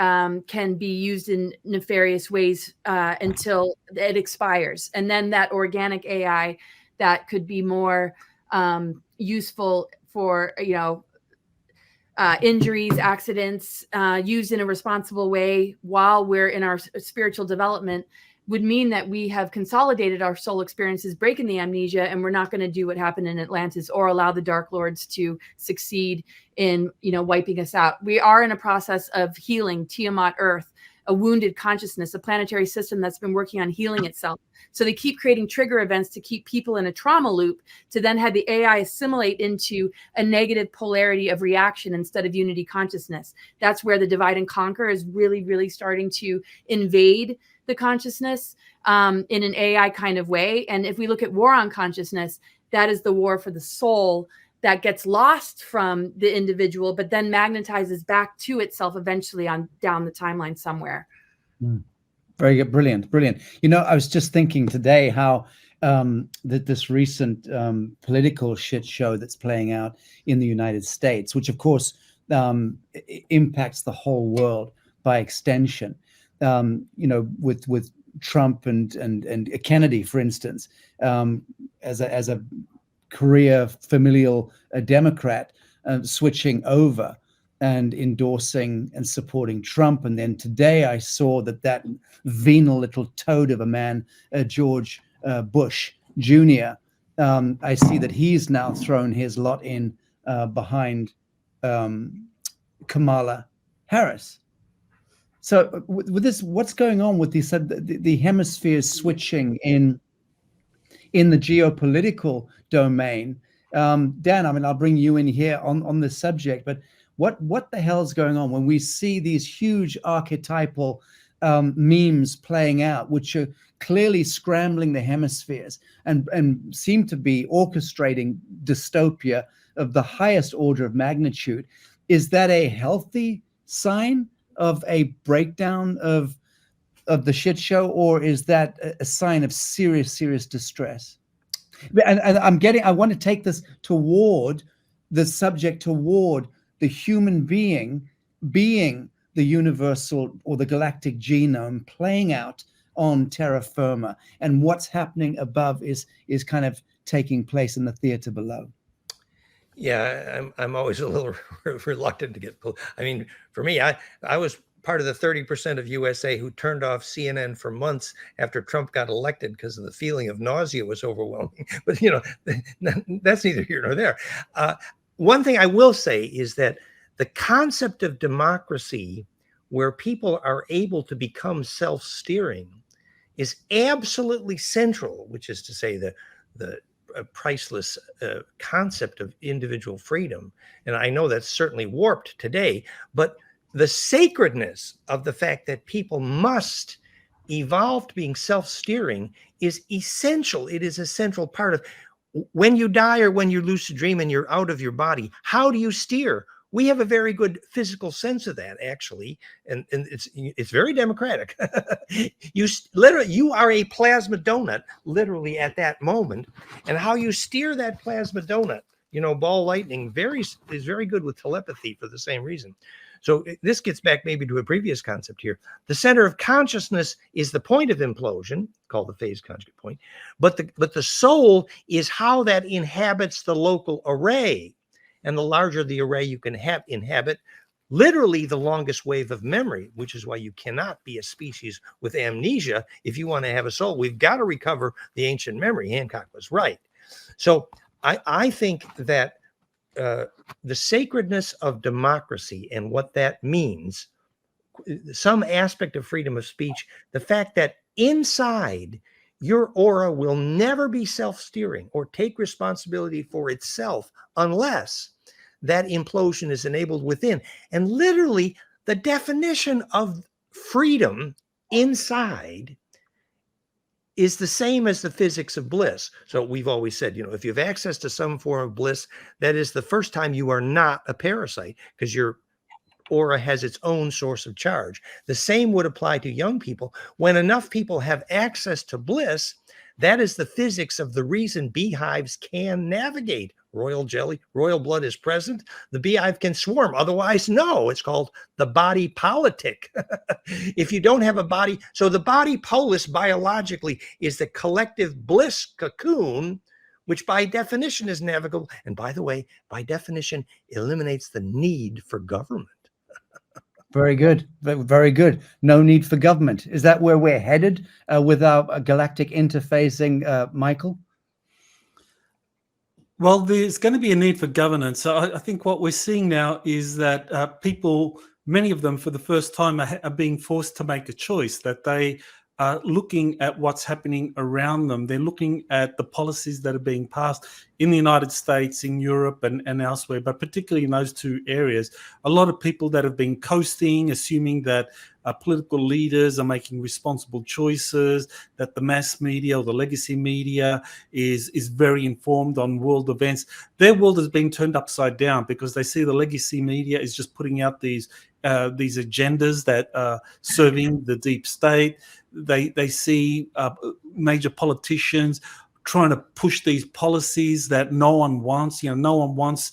can be used in nefarious ways until it expires. And then that organic AI that could be more useful for, injuries, accidents, used in a responsible way while we're in our spiritual development, would mean that we have consolidated our soul experiences, breaking the amnesia, and we're not going to do what happened in Atlantis or allow the Dark Lords to succeed in, wiping us out. We are in a process of healing Tiamat Earth, a wounded consciousness, a planetary system that's been working on healing itself. So they keep creating trigger events to keep people in a trauma loop, to then have the AI assimilate into a negative polarity of reaction instead of unity consciousness. That's where the divide and conquer is really, really starting to invade the consciousness in an AI kind of way. And if we look at war on consciousness, that is the war for the soul that gets lost from the individual, but then magnetizes back to itself eventually on down the timeline somewhere. Very good. Brilliant. I was just thinking today how that this recent political shit show that's playing out in the United States, which of course impacts the whole world by extension, with Trump and Kennedy, for instance, as a career familial Democrat, switching over and endorsing and supporting Trump. And then today I saw that venal little toad of a man, George Bush Jr., I see that he's now thrown his lot in behind Kamala Harris. So with this, what's going on with the hemispheres switching in the geopolitical domain? Dan, I'll bring you in here on this subject, but what the hell's going on when we see these huge archetypal memes playing out, which are clearly scrambling the hemispheres and seem to be orchestrating dystopia of the highest order of magnitude. Is that a healthy sign of a breakdown of the shit show, or is that a sign of serious distress? And I want to take this toward the subject, toward the human being the universal or the galactic genome playing out on terra firma, and what's happening above is kind of taking place in the theater below. Yeah, I'm always a little reluctant to get. I mean, for me, I was part of the 30% of USA who turned off CNN for months after Trump got elected because of the feeling of nausea was overwhelming. But that's neither here nor there. One thing I will say is that the concept of democracy, where people are able to become self-steering, is absolutely central, which is to say the priceless concept of individual freedom. And I know that's certainly warped today, but the sacredness of the fact that people must evolve to being self-steering is essential. It is a central part of when you die or when you lucid dream and you're out of your body. How do you steer? We have a very good physical sense of that, actually, and it's very democratic. You are a plasma donut, literally at that moment, and how you steer that plasma donut, ball lightning, is very good with telepathy for the same reason. So this gets back maybe to a previous concept here. The center of consciousness is the point of implosion, called the phase conjugate point, but the soul is how that inhabits the local array. And the larger the array you can inhabit, literally the longest wave of memory, which is why you cannot be a species with amnesia if you want to have a soul. We've got to recover the ancient memory. Hancock was right. So I think that the sacredness of democracy and what that means, some aspect of freedom of speech, the fact that inside your aura will never be self-steering or take responsibility for itself unless that implosion is enabled within. And literally, the definition of freedom inside is the same as the physics of bliss. So we've always said, if you have access to some form of bliss, that is the first time you are not a parasite, because your aura has its own source of charge. The same would apply to young people. When enough people have access to bliss, that is the physics of the reason beehives can navigate. Royal blood is present. The beehive can swarm. Otherwise, no. It's called the body politic. If you don't have a body, so the body polis biologically is the collective bliss cocoon, which by definition is navigable. And by the way, by definition, eliminates the need for government. Very good. Very good. No need for government. Is that where we're headed with our galactic interfacing, Michael? Well, there's going to be a need for governance. So I think what we're seeing now is that people, many of them for the first time, are being forced to make a choice, that they are looking at what's happening around them. They're looking at the policies that are being passed in the United States, in Europe, and elsewhere, but particularly in those two areas. A lot of people that have been coasting, assuming that political leaders are making responsible choices, that the mass media or the legacy media is very informed on world events. Their world has been turned upside down because they see the legacy media is just putting out these agendas that are serving the deep state. They see major politicians trying to push these policies that no one wants. No one wants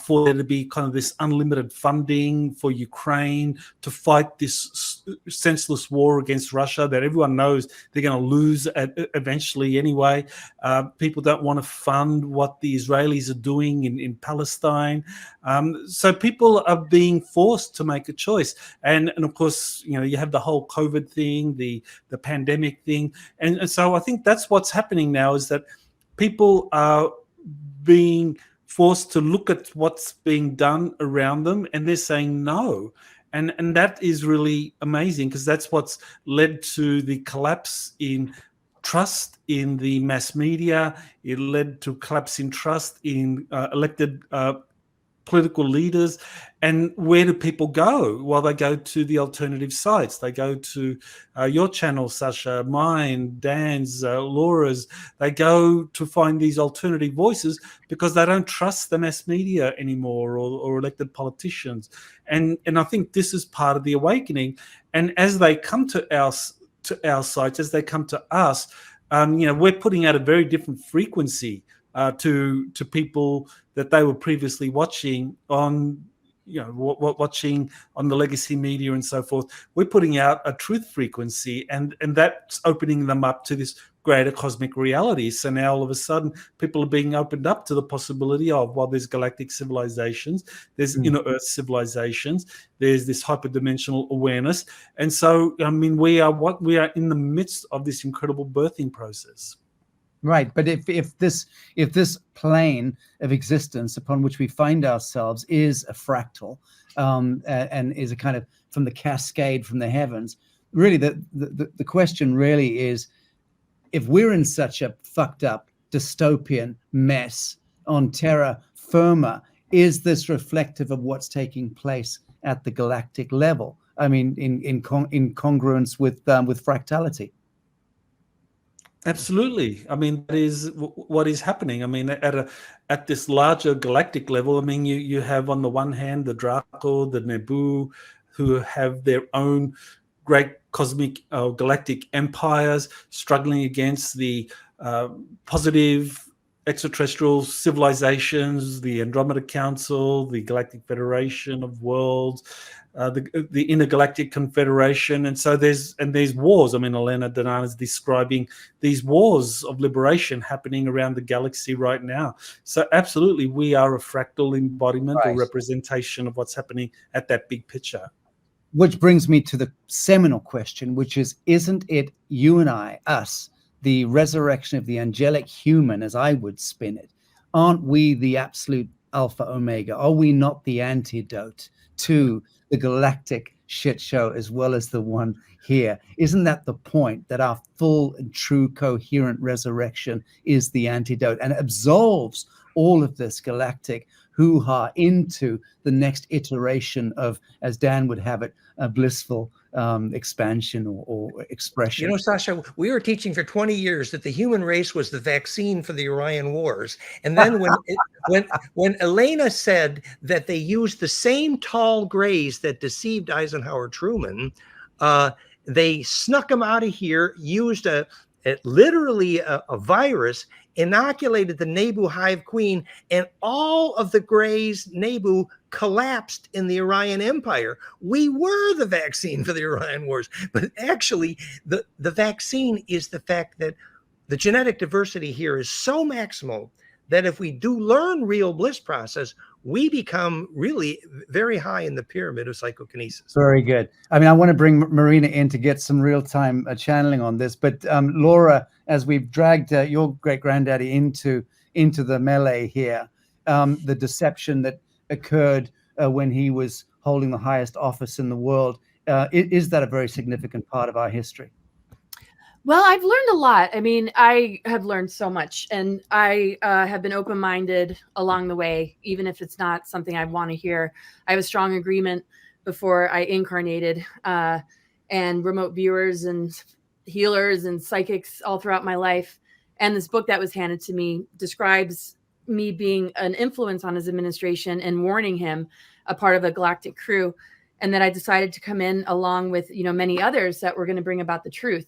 for there to be kind of this unlimited funding for Ukraine to fight this senseless war against Russia that everyone knows they're going to lose eventually anyway. People don't want to fund what the Israelis are doing in Palestine. So people are being forced to make a choice. And of course, you have the whole COVID thing, the pandemic thing. And so I think that's what's happening now, is that people are being forced to look at what's being done around them, and they're saying no. And that is really amazing, because that's what's led to the collapse in trust in the mass media. It led to collapse in trust in elected political leaders. And where do people go? Well, they go to the alternative sites. They go to your channel, Sacha, mine, Dan's, Laura's. They go to find these alternative voices because they don't trust the mass media anymore, or elected politicians. And I think this is part of the awakening. And as they come to our sites, as they come to us, we're putting out a very different frequency to people that they were previously watching on, watching on the legacy media and so forth. We're putting out a truth frequency, and that's opening them up to this greater cosmic reality. So now all of a sudden people are being opened up to the possibility of, well, there's galactic civilizations, there's inner earth civilizations, there's this hyperdimensional awareness. And so, we are in the midst of this incredible birthing process. Right, but if this plane of existence upon which we find ourselves is a fractal, and is a kind of from the cascade from the heavens, really the question really is, if we're in such a fucked up dystopian mess on terra firma, is this reflective of what's taking place at the galactic level? I mean, in congruence with fractality. Absolutely. I mean, that is what is happening. I mean, at this larger galactic level, I mean, you have on the one hand the Draco, the Nebu, who have their own great cosmic galactic empires struggling against the positive extraterrestrial civilizations, the Andromeda Council, the Galactic Federation of Worlds, the Intergalactic Confederation. And so there's wars. I mean, Elena Danaan is describing these wars of liberation happening around the galaxy right now. So absolutely, we are a fractal embodiment or representation of what's happening at that big picture. Which brings me to the seminal question, which is, isn't it you and I, us, the resurrection of the angelic human, as I would spin it? Aren't we the absolute alpha omega? Are we not the antidote to the galactic shit show as well as the one here? Isn't that the point, that our full and true coherent resurrection is the antidote and absolves all of this galactic hoo-ha into the next iteration of, as Dan would have it, a blissful expansion or expression? You know, Sacha, we were teaching for 20 years that the human race was the vaccine for the Orion Wars. And then when Elena said that they used the same tall grays that deceived Eisenhower Truman, they snuck them out of here, used literally a virus, inoculated the Nebu hive queen, and all of the Greys Nebu collapsed in the Orion Empire. We were the vaccine for the Orion Wars. But actually, the vaccine is the fact that the genetic diversity here is so maximal that if we do learn real bliss process, we become really very high in the pyramid of psychokinesis. Very good. I mean, I want to bring Marina in to get some real-time channeling on this, but Laura, as we've dragged your great-granddaddy into the melee here, the deception that occurred when he was holding the highest office in the world, is that a very significant part of our history? Well, I've learned a lot. I mean, I have learned so much, and I have been open-minded along the way, even if it's not something I want to hear. I have a strong agreement before I incarnated, and remote viewers and healers and psychics all throughout my life. And this book that was handed to me describes me being an influence on his administration and warning him, a part of a galactic crew, and that I decided to come in along with, many others that were going to bring about the truth.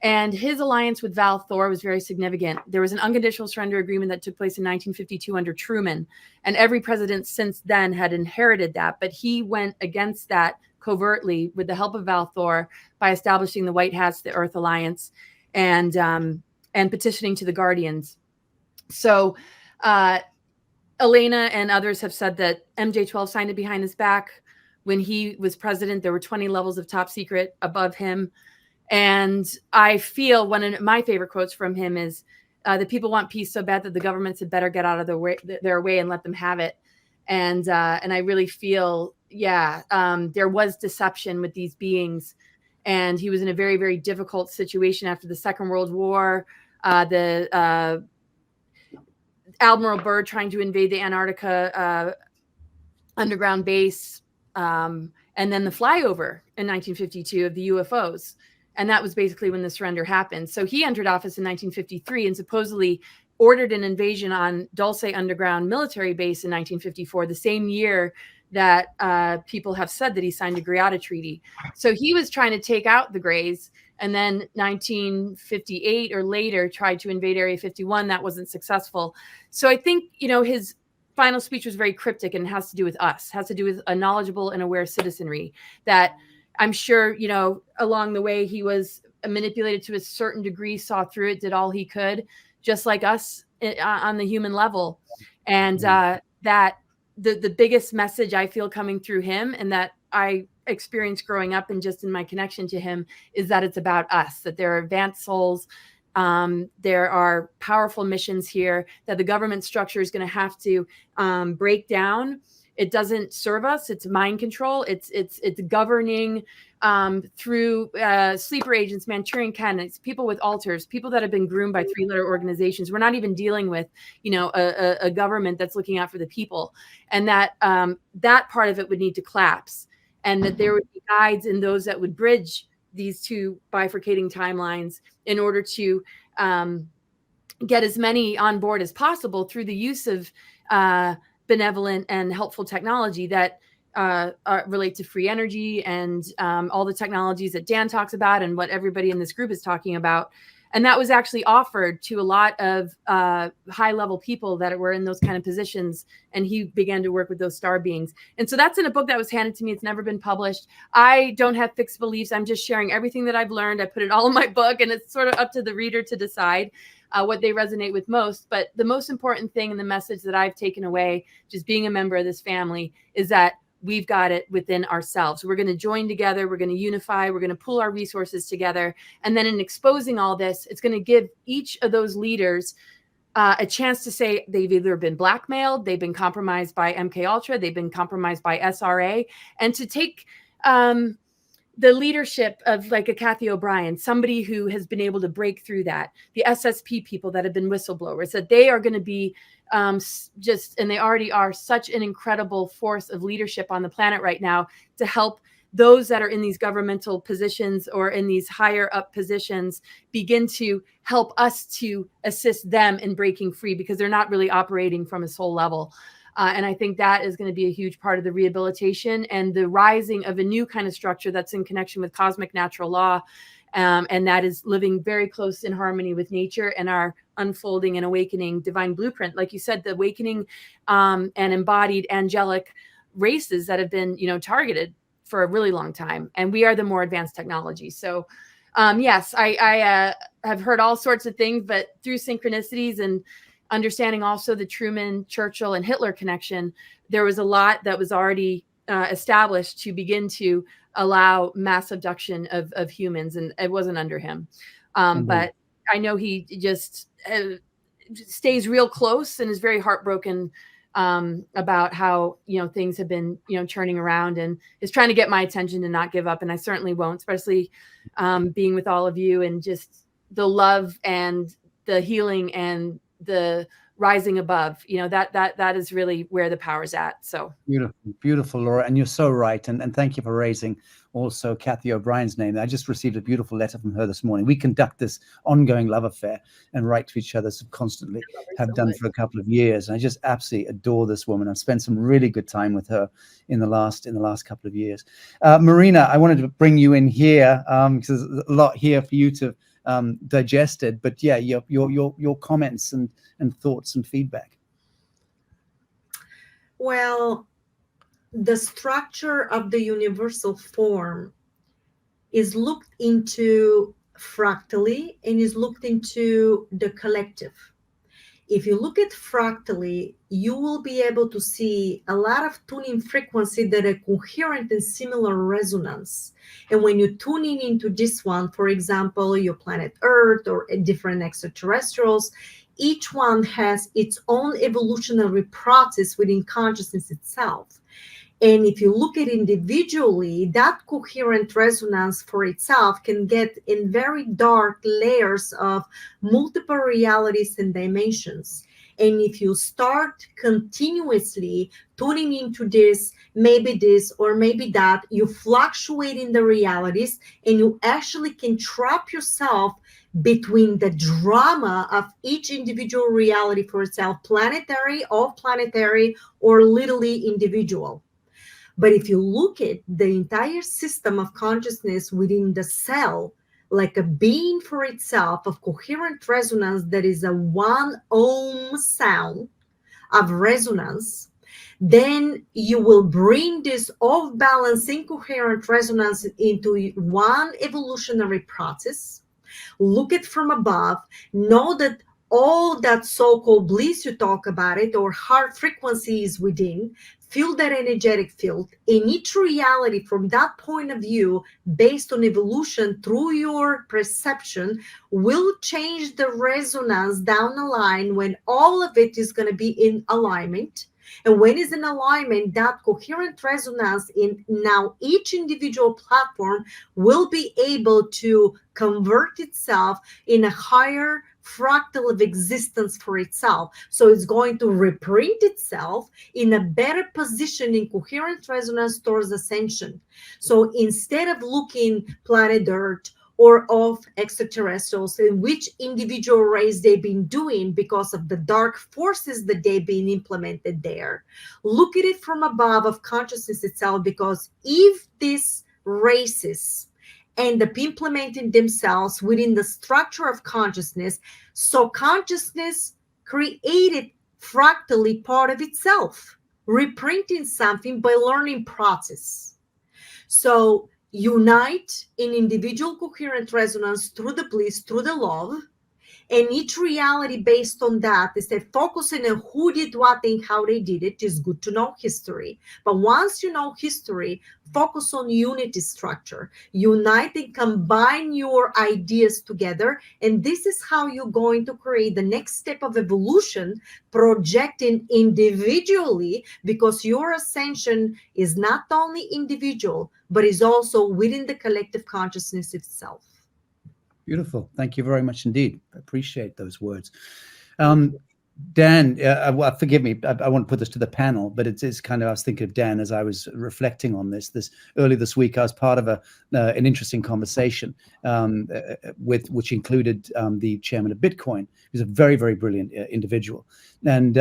And his alliance with Val Thor was very significant. There was an unconditional surrender agreement that took place in 1952 under Truman, and every president since then had inherited that. But he went against that covertly with the help of Val Thor by establishing the White Hats, the Earth Alliance, and petitioning to the Guardians. So Elena and others have said that MJ-12 signed it behind his back. When he was president, there were 20 levels of top secret above him. And I feel one of my favorite quotes from him is that people want peace so bad that the governments had better get out of their way and let them have it. And I really feel, there was deception with these beings. And he was in a very, very difficult situation after the Second World War. The Admiral Byrd trying to invade the Antarctica underground base, and then the flyover in 1952 of the UFOs. And that was basically when the surrender happened. So he entered office in 1953 and supposedly ordered an invasion on Dulce Underground military base in 1954, the same year that people have said that he signed the Greada Treaty. So he was trying to take out the Greys, and then 1958 or later tried to invade Area 51. That wasn't successful. So I think, his final speech was very cryptic and has to do with us, has to do with a knowledgeable and aware citizenry that I'm sure, along the way he was manipulated to a certain degree, saw through it, did all he could, just like us on the human level. And that the biggest message I feel coming through him, and that I experienced growing up and just in my connection to him, is that it's about us, that there are advanced souls. There are powerful missions here that the government structure is going to have to break down. It doesn't serve us. It's mind control. It's governing through sleeper agents, Manchurian candidates, people with alters, people that have been groomed by three-letter organizations. We're not even dealing with, a government that's looking out for the people, and that that part of it would need to collapse, and that there would be guides and those that would bridge these two bifurcating timelines in order to get as many on board as possible through the use of benevolent and helpful technology that relate to free energy and all the technologies that Dan talks about and what everybody in this group is talking about. And that was actually offered to a lot of high-level people that were in those kind of positions. And he began to work with those star beings. And so that's in a book that was handed to me. It's never been published. I don't have fixed beliefs. I'm just sharing everything that I've learned. I put it all in my book, and it's sort of up to the reader to decide what they resonate with most. But the most important thing and the message that I've taken away, just being a member of this family, is that we've got it within ourselves. We're going to join together. We're going to unify. We're going to pool our resources together. And then in exposing all this, it's going to give each of those leaders a chance to say they've either been blackmailed, they've been compromised by MK Ultra, they've been compromised by SRA, and to take the leadership of like a Kathy O'Brien, somebody who has been able to break through that, the SSP people that have been whistleblowers, that they are going to be and they already are, such an incredible force of leadership on the planet right now to help those that are in these governmental positions or in these higher up positions begin to help us to assist them in breaking free, because they're not really operating from a soul level. And I think that is going to be a huge part of the rehabilitation and the rising of a new kind of structure that's in connection with cosmic natural law. And that is living very close in harmony with nature and our unfolding and awakening divine blueprint. Like you said, the awakening and embodied angelic races that have been, targeted for a really long time. And we are the more advanced technology. So yes, I have heard all sorts of things, but through synchronicities and understanding also the Truman, Churchill, and Hitler connection, there was a lot that was already established to begin to allow mass abduction of humans, and it wasn't under him. But I know he just stays real close and is very heartbroken about how, things have been, turning around, and is trying to get my attention to not give up. And I certainly won't, especially being with all of you, and just the love and the healing and the rising above, that is really where the power's at. So beautiful, Laura. And you're so right. And thank you for raising also Kathy O'Brien's name. I just received a beautiful letter from her this morning. We conduct this ongoing love affair and write to each other constantly, have done for a couple of years. And I just absolutely adore this woman. I've spent some really good time with her in the last couple of years. Marina, I wanted to bring you in here because there's a lot here for you to digested, but yeah, your comments and thoughts and feedback. Well, the structure of the universal form is looked into fractally and is looked into the collective. If you look at fractally, you will be able to see a lot of tuning frequency that are coherent and similar resonance. And when you tune in into this one, for example, your planet Earth or different extraterrestrials, each one has its own evolutionary process within consciousness itself. And if you look at individually, that coherent resonance for itself can get in very dark layers of multiple realities and dimensions. And if you start continuously tuning into this, or maybe that, you fluctuate in the realities, and you actually can trap yourself between the drama of each individual reality for itself, planetary, off-planetary, or literally individual. But if you look at the entire system of consciousness within the cell, like a being for itself of coherent resonance that is a 1 ohm sound of resonance, then you will bring this off-balance incoherent resonance into one evolutionary process. Look at from above, know that all that so-called bliss you talk about it, or heart frequency is within, feel that energetic field in each reality from that point of view, based on evolution through your perception, will change the resonance down the line when all of it is going to be in alignment. And when it's in alignment, that coherent resonance in now each individual platform will be able to convert itself in a higher fractal of existence for itself. So it's going to reprint itself in a better position in coherent resonance towards ascension. So instead of looking planet Earth or of extraterrestrials, in which individual race they've been doing because of the dark forces that they've been implemented there, look at it from above of consciousness itself, because if these races end up implementing themselves within the structure of consciousness, so consciousness created fractally part of itself, reprinting something by learning process. So unite in individual coherent resonance through the bliss, through the love, and each reality based on that is that focusing on who did what and how they did it is good to know history. But once you know history, focus on unity structure. Unite and combine your ideas together. And this is how you're going to create the next step of evolution, projecting individually, because your ascension is not only individual, but is also within the collective consciousness itself. Beautiful. Thank you very much indeed. I appreciate those words. Dan, forgive me, I want to put this to the panel, but it's kind of, I was thinking of Dan as I was reflecting on this early this week. I was part of an interesting conversation which included the chairman of Bitcoin, who's a very, very brilliant individual. And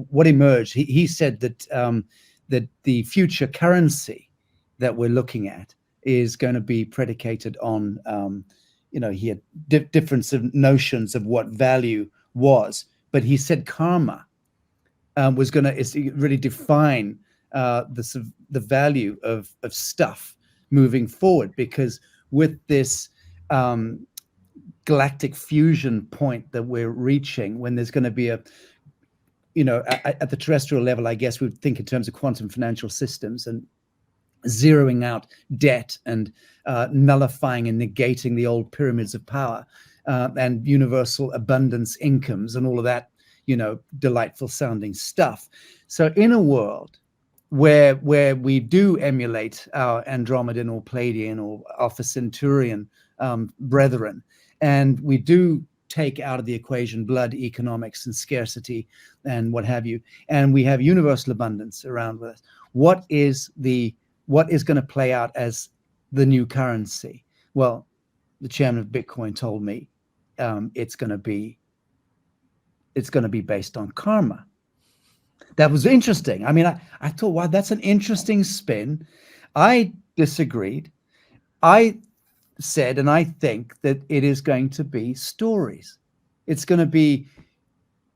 what emerged, he said that that the future currency that we're looking at is going to be predicated on he had different notions of what value was, but he said karma was going to really define the value of stuff moving forward, because with this galactic fusion point that we're reaching, when there's going to be at the terrestrial level, I guess we'd think in terms of quantum financial systems and zeroing out debt and nullifying and negating the old pyramids of power and universal abundance incomes and all of that, delightful sounding stuff. So in a world where we do emulate our Andromedan or Pleiadian or Alpha Centaurian brethren, and we do take out of the equation blood economics and scarcity and what have you, and we have universal abundance around with us, what is going to play out as the new currency? Well, the chairman of Bitcoin told me it's going to be based on karma. That was interesting. I mean, I thought, wow, that's an interesting spin. I disagreed. I said, and I think that it is going to be stories. It's going to be,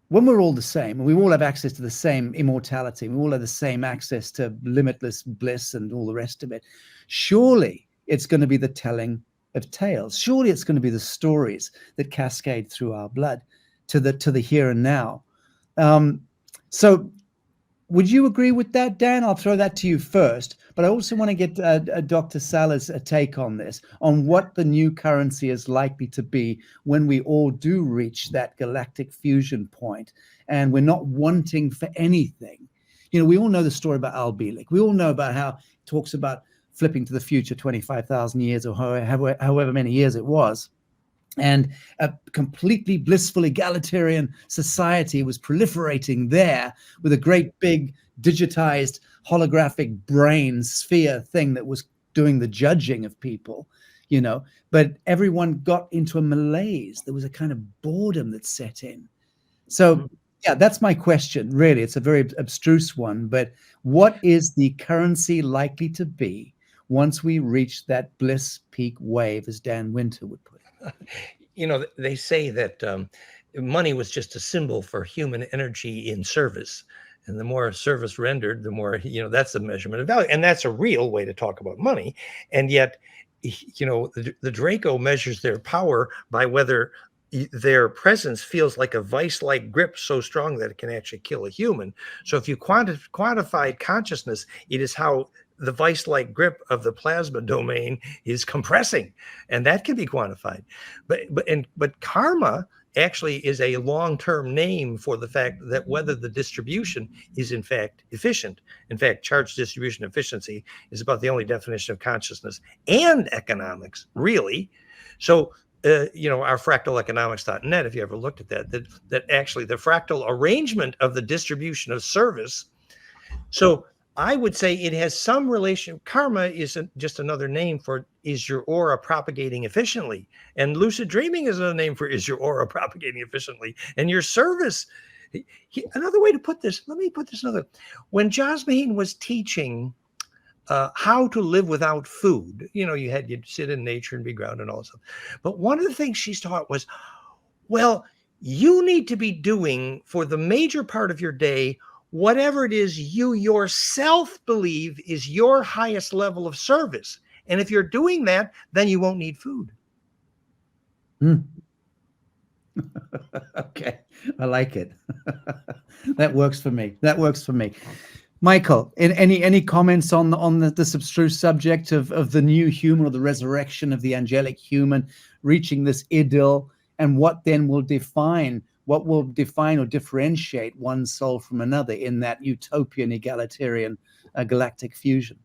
when we're all the same, and we all have access to the same immortality, we all have the same access to limitless bliss and all the rest of it, surely it's going to be the telling of tales. Surely it's going to be the stories that cascade through our blood to the here and now. So would you agree with that, Dan? I'll throw that to you first, but I also want to get Dr. Sala's take on this, on what the new currency is likely to be when we all do reach that galactic fusion point, and we're not wanting for anything. We all know the story about Al-Bilik. We all know about how it talks about flipping to the future 25,000 years or however many years it was. and a completely blissful egalitarian society was proliferating there with a great big digitized holographic brain sphere thing that was doing the judging of people, you know, but everyone got into a malaise. There was a kind of boredom that set in. So yeah, that's my question, really. It's a very abstruse one, but what is the currency likely to be once we reach that bliss peak wave, as Dan Winter would put it? You know, they say that money was just a symbol for human energy in service. And the more service rendered, the more, you know, that's the measurement of value. And that's a real way to talk about money. And yet, you know, the Draco measures their power by whether their presence feels like a vice-like grip so strong that it can actually kill a human. So if you quantified consciousness, it is how the vice-like grip of the plasma domain is compressing, and that can be quantified. But karma actually is a long-term name for the fact that whether the distribution is in fact efficient. In fact, charge distribution efficiency is about the only definition of consciousness and economics, really. So you know, our fractaleconomics.net, if you ever looked at that actually the fractal arrangement of the distribution of service. So I would say it has some relation. Karma is just another name for, is your aura propagating efficiently? And lucid dreaming is another name for, is your aura propagating efficiently? And your service. Another way to put this, let me put this another. When Jasmine was teaching how to live without food, you know, you'd sit in nature and be grounded and all that stuff. But one of the things she's taught was, well, you need to be doing for the major part of your day whatever it is you yourself believe is your highest level of service. And if you're doing that, then you won't need food. Okay, I like it. That works for me. That works for me. Michael, any comments on this abstruse subject of the new human, or the resurrection of the angelic human reaching this idyll, and what then will define or differentiate one soul from another in that utopian, egalitarian, galactic fusion?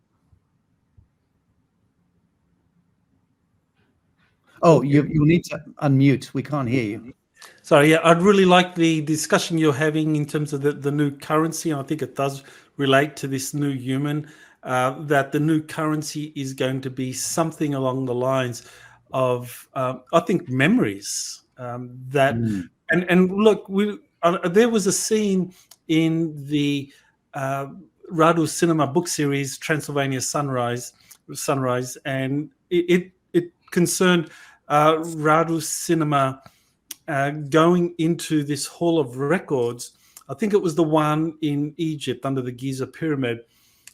Oh, you need to unmute. We can't hear you. Sorry, yeah, I'd really like the discussion you're having in terms of the new currency. And I think it does relate to this new human, that the new currency is going to be something along the lines of, I think, memories. And look, there was a scene in the Radu Cinema book series, Transylvania Sunrise, and it concerned Radu Cinema going into this hall of records. I think it was the one in Egypt under the Giza pyramid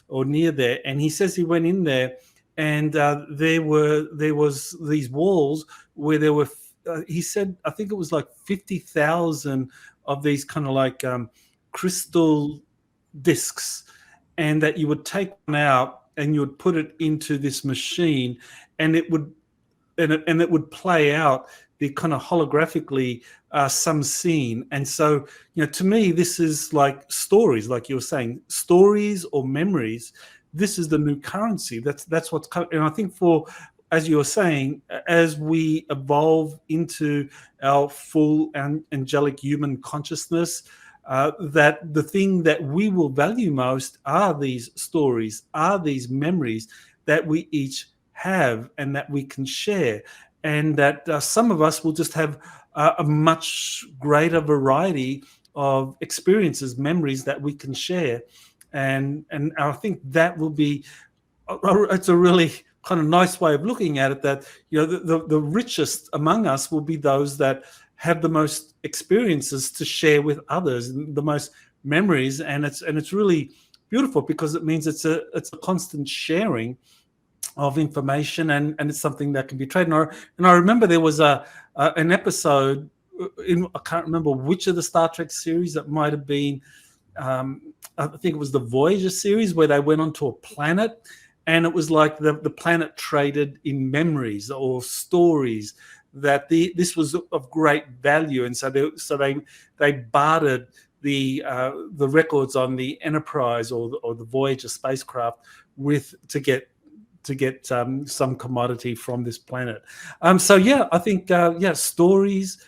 or near there. And he says he went in there, and there was these walls where there were, he said, I think it was like 50,000 of these kind of like crystal discs, and that you would take one out and you would put it into this machine, and it would play out the kind of holographically some scene. And so, you know, to me, this is like stories, like you were saying, stories or memories. This is the new currency. That's what's coming. And I think as you were saying, as we evolve into our full angelic human consciousness, that the thing that we will value most are these stories, are these memories that we each have and that we can share. And that some of us will just have a much greater variety of experiences, memories that we can share. And I think that will be, it's a really kind of nice way of looking at it, that, you know, the richest among us will be those that have the most experiences to share with others, the most memories. And it's really beautiful, because it means it's a constant sharing of information, and it's something that can be traded. And I remember there was an episode in, I can't remember which of the Star Trek series, it might have been, I think it was the Voyager series, where they went onto a planet, and it was like the planet traded in memories or stories, that this was of great value. And so they bartered the records on the Enterprise or the Voyager spacecraft to get to get some commodity from this planet. So yeah, I think stories,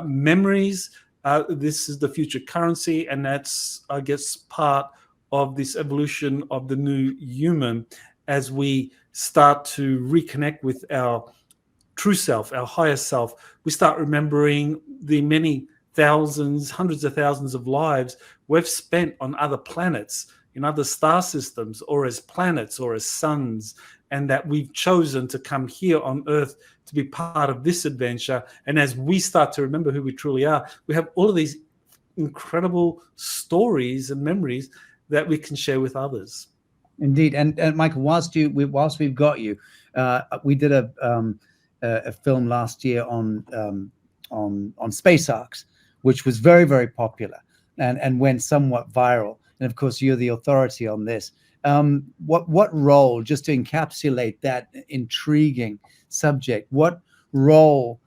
memories. This is the future currency, and that's, I guess, part of this evolution of the new human as we start to reconnect with our true self, our higher self. We start remembering the many thousands, hundreds of thousands of lives we've spent on other planets, in other star systems, or as planets or as suns, and that we've chosen to come here on Earth to be part of this adventure. And as we start to remember who we truly are, we have all of these incredible stories and memories that we can share with others. Indeed. And Michael, whilst we've got you, we did a film last year on space arcs, which was very, very popular and went somewhat viral. And of course, you're the authority on this. What role, just to encapsulate that intriguing subject, what role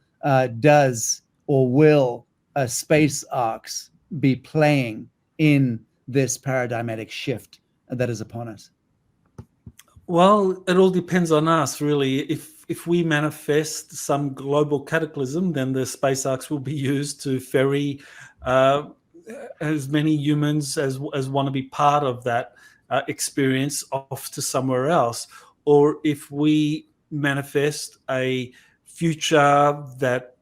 does or will space arcs be playing in this paradigmatic shift that is upon us? Well, it all depends on us, really. If we manifest some global cataclysm, then the space arcs will be used to ferry as many humans as want to be part of that experience off to somewhere else. Or if we manifest a future that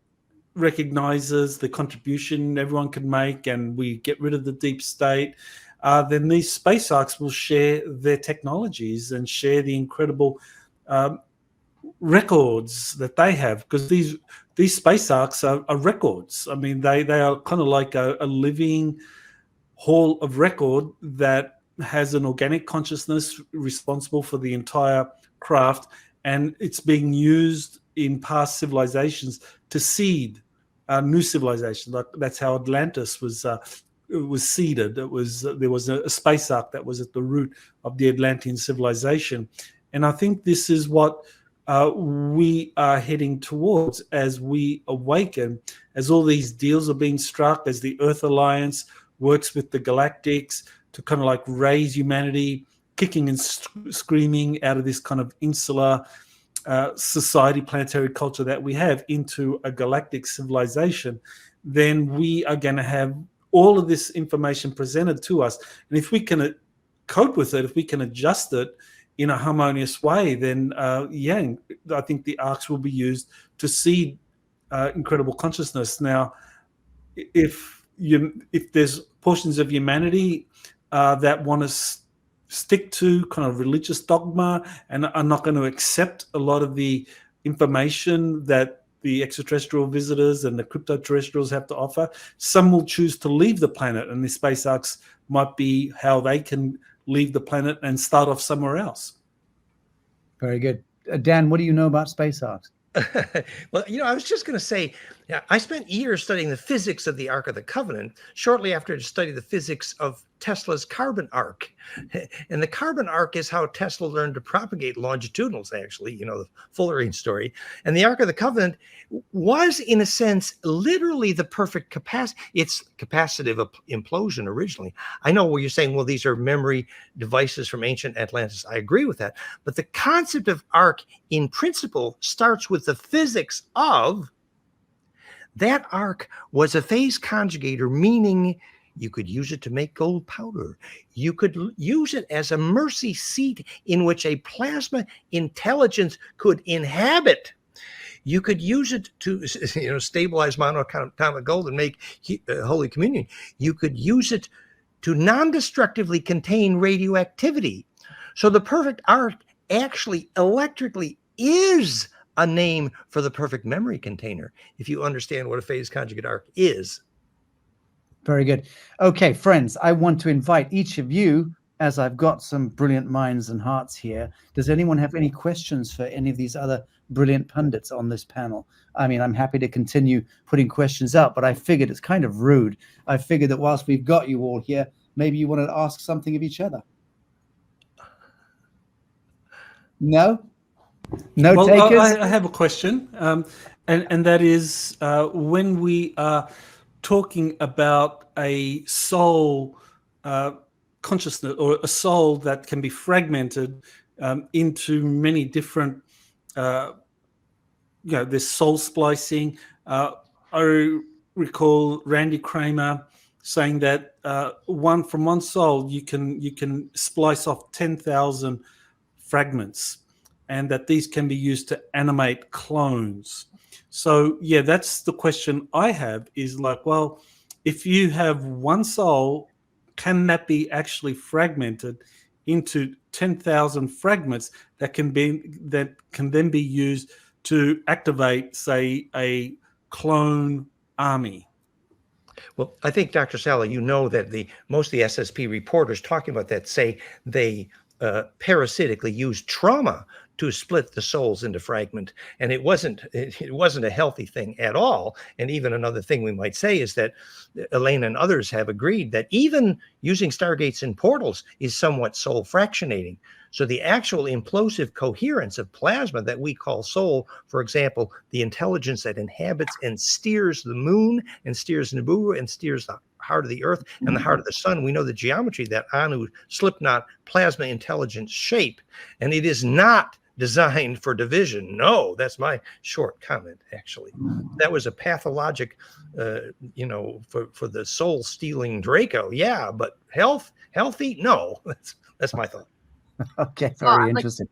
recognizes the contribution everyone can make and we get rid of the deep state, then these space arcs will share their technologies and share the incredible records that they have, because these space arcs are records. I mean, they are kind of like a living hall of record that has an organic consciousness responsible for the entire craft, and it's being used in past civilizations to seed new civilizations. Like, that's how Atlantis was seeded. There was a space arc that was at the root of the Atlantean civilization, and I think this is what we are heading towards as we awaken, as all these deals are being struck, as the Earth Alliance works with the Galactics to kind of like raise humanity, kicking and screaming out of this kind of insular society, planetary culture that we have, into a galactic civilization. Then we are going to have all of this information presented to us. And if we can cope with it, if we can adjust it in a harmonious way, then I think the arcs will be used to seed incredible consciousness. Now, if there's portions of humanity that want to stick to kind of religious dogma and are not going to accept a lot of the information that the extraterrestrial visitors and the crypto-terrestrials have to offer, some will choose to leave the planet, and the space arcs might be how they can leave the planet and start off somewhere else. Very good. Dan, what do you know about space arcs? Well, I was just going to say, I spent years studying the physics of the Ark of the Covenant shortly after I studied the physics of Tesla's carbon arc. And the carbon arc is how Tesla learned to propagate longitudinals, actually, the fullerene story. And the Ark of the Covenant was, in a sense, literally the perfect capacity. It's capacitive implosion originally. I know where you're saying, well, these are memory devices from ancient Atlantis. I agree with that. But the concept of arc, in principle, starts with the physics of that arc was a phase conjugator, meaning you could use it to make gold powder. You could use it as a mercy seat in which a plasma intelligence could inhabit. You could use it to, stabilize monatomic gold and make Holy Communion. You could use it to non-destructively contain radioactivity. So the perfect arc actually electrically is a name for the perfect memory container, if you understand what a phase conjugate arc is. Very good. Okay, friends, I want to invite each of you, as I've got some brilliant minds and hearts here. Does anyone have any questions for any of these other brilliant pundits on this panel? I mean, I'm happy to continue putting questions out, but I figured it's kind of rude. I figured that whilst we've got you all here, maybe you wanted to ask something of each other. No? No well, takers? I have a question, and that is, when we are talking about a soul consciousness, or a soul that can be fragmented into many different, there's soul splicing. I recall Randy Kramer saying that from one soul you can splice off 10,000 fragments, and that these can be used to animate clones. So yeah, that's the question I have, is like, well, if you have one soul, can that be actually fragmented into 10,000 fragments that can then be used to activate, say, a clone army? Well, I think, Dr. Sala, you know that most of the SSP reporters talking about that say they parasitically use trauma to split the souls into fragment, and it wasn't a healthy thing at all. And even another thing we might say is that Elena and others have agreed that even using stargates and portals is somewhat soul fractionating. So the actual implosive coherence of plasma that we call soul, for example, the intelligence that inhabits and steers the moon and steers Nibiru and steers the heart of the earth and the heart of the sun, we know the geometry, that Anu slipknot plasma intelligence shape, and it is not designed for division. No, that's my short comment, actually. That was a pathologic, for the soul stealing Draco. Yeah, but healthy? No, that's my thought. Okay, very interesting.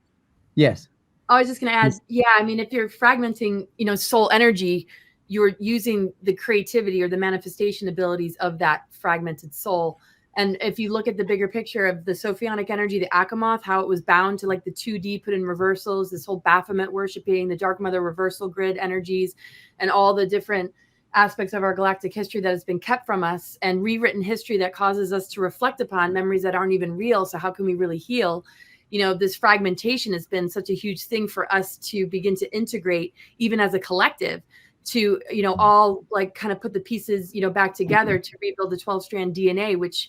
Yes. I was just going to add, yeah, I mean, if you're fragmenting, soul energy, you're using the creativity or the manifestation abilities of that fragmented soul. And if you look at the bigger picture of the Sophionic energy, the Akamoth, how it was bound to like the 2D put in reversals, this whole Baphomet worshiping, the Dark Mother reversal grid energies, and all the different aspects of our galactic history that has been kept from us, and rewritten history that causes us to reflect upon memories that aren't even real. So how can we really heal? This fragmentation has been such a huge thing for us to begin to integrate, even as a collective, to, all like kind of put the pieces, back together to rebuild the 12-strand DNA, which,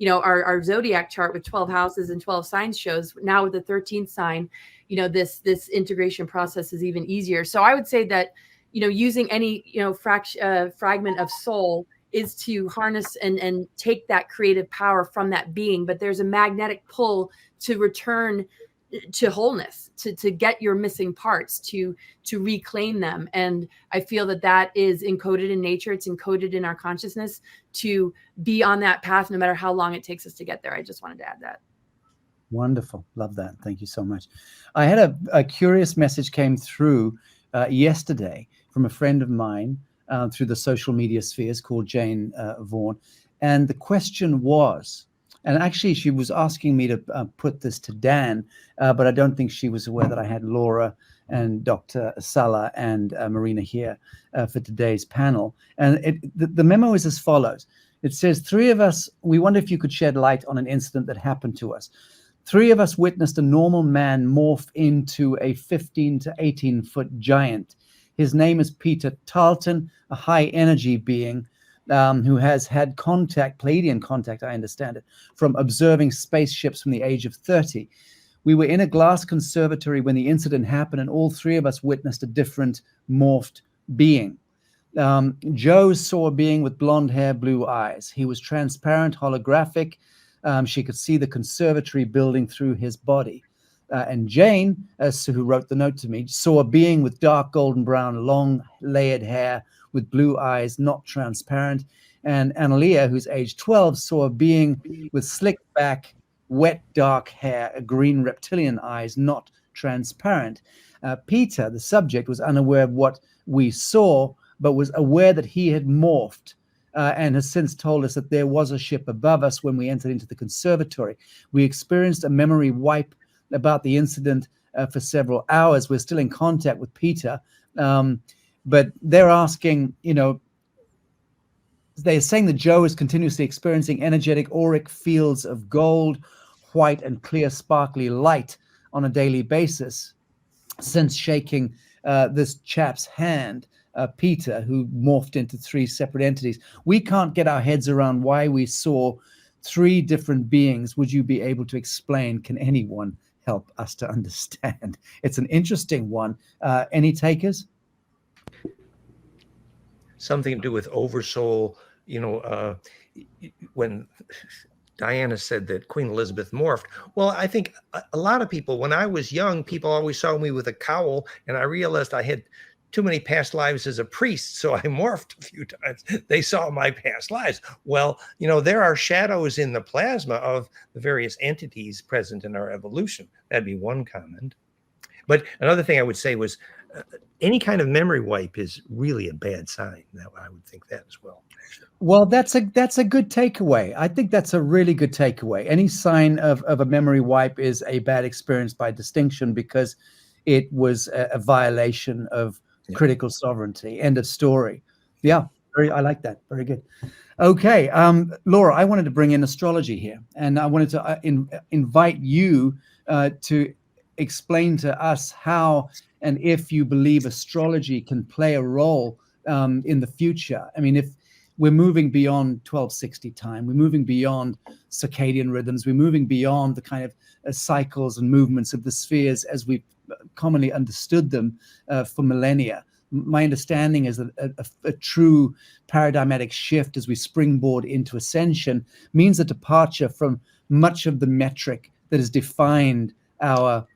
our zodiac chart with 12 houses and 12 signs shows. Now with the 13th sign, this integration process is even easier. So I would say that, using any, fragment of soul is to harness and take that creative power from that being. But there's a magnetic pull to return to wholeness, to get your missing parts, to reclaim them. And I feel that is encoded in nature. It's encoded in our consciousness to be on that path, no matter how long it takes us to get there. I just wanted to add that. Wonderful. Love that. Thank you so much. I had a curious message came through yesterday from a friend of mine through the social media spheres called Jane Vaughan. And the question was, and actually she was asking me to put this to Dan, but I don't think she was aware that I had Laura and Dr. Sala and Marina here for today's panel. And the memo is as follows. It says, 3 of us, we wonder if you could shed light on an incident that happened to us. 3 of us witnessed a normal man morph into a 15 to 18-foot giant. His name is Peter Tarleton, a high energy being who has had Pleiadian contact, I understand it, from observing spaceships from the age of 30. We were in a glass conservatory when the incident happened, and all 3 of us witnessed a different morphed being. Joe saw a being with blonde hair, blue eyes. He was transparent, holographic. She could see the conservatory building through his body. And Jane, who wrote the note to me, saw a being with dark golden brown, long layered hair with blue eyes, not transparent. And Analia, who's age 12, saw a being with slick back, wet, dark hair, green reptilian eyes, not transparent. Peter, the subject, was unaware of what we saw, but was aware that he had morphed. And has since told us that there was a ship above us when we entered into the conservatory. We experienced a memory wipe about the incident for several hours. We're still in contact with Peter, but they're asking, they're saying that Joe is continuously experiencing energetic auric fields of gold, white, and clear sparkly light on a daily basis since shaking this chap's hand, Peter, who morphed into 3 separate entities. We can't get our heads around why we saw 3 different beings. Would you be able to explain? Can anyone help us to understand? It's an interesting one. Any takers? Something to do with oversoul, when Diana said that Queen Elizabeth morphed. Well, I think a lot of people, when I was young, people always saw me with a cowl, and I realized I had too many past lives as a priest, so I morphed a few times. They saw my past lives. Well, there are shadows in the plasma of the various entities present in our evolution. That'd be one comment. But another thing I would say was any kind of memory wipe is really a bad sign. That I would think that as well. Well, that's a good takeaway. I think that's a really good takeaway. Any sign of a memory wipe is a bad experience by distinction, because it was a violation of critical sovereignty. End of story. Yeah, I like that. Very good. Okay, Laura, I wanted to bring in astrology here, and I wanted to invite you to explain to us how and if you believe astrology can play a role in the future. I mean, if we're moving beyond 1260 time, we're moving beyond circadian rhythms, we're moving beyond the kind of cycles and movements of the spheres as we've commonly understood them for millennia. My understanding is that a true paradigmatic shift as we springboard into ascension means a departure from much of the metric that has defined our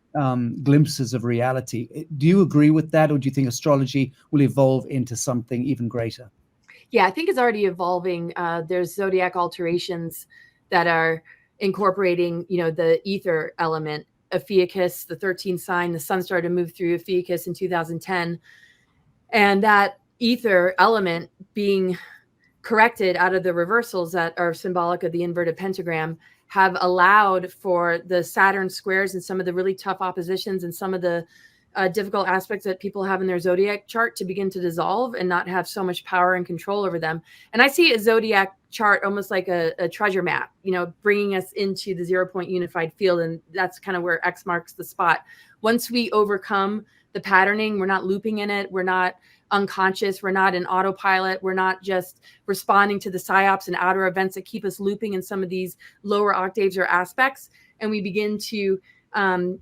glimpses of reality. Do you agree with that, or do you think astrology will evolve into something even greater? Yeah, I think it's already evolving. There's zodiac alterations that are incorporating, the ether element. Ophiuchus, the 13th sign, the sun started to move through Ophiuchus in 2010. And that ether element being corrected out of the reversals that are symbolic of the inverted pentagram have allowed for the Saturn squares and some of the really tough oppositions and some of the difficult aspects that people have in their zodiac chart to begin to dissolve and not have so much power and control over them. And I see a zodiac chart almost like a treasure map, bringing us into the 0-point unified field. And that's kind of where X marks the spot. Once we overcome the patterning, we're not looping in it, we're not unconscious, we're not in autopilot, we're not just responding to the psyops and outer events that keep us looping in some of these lower octaves or aspects, and we begin to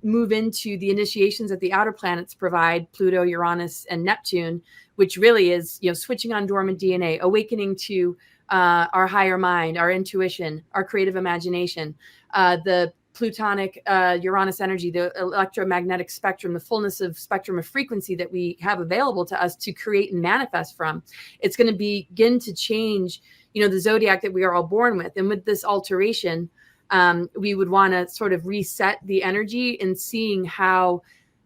move into the initiations that the outer planets provide, Pluto, Uranus, and Neptune, which really is, switching on dormant DNA, awakening to our higher mind, our intuition, our creative imagination, the Plutonic Uranus energy, the electromagnetic spectrum, the fullness of spectrum of frequency that we have available to us to create and manifest from. It's going to begin to change, the zodiac that we are all born with. And with this alteration, we would want to sort of reset the energy and seeing how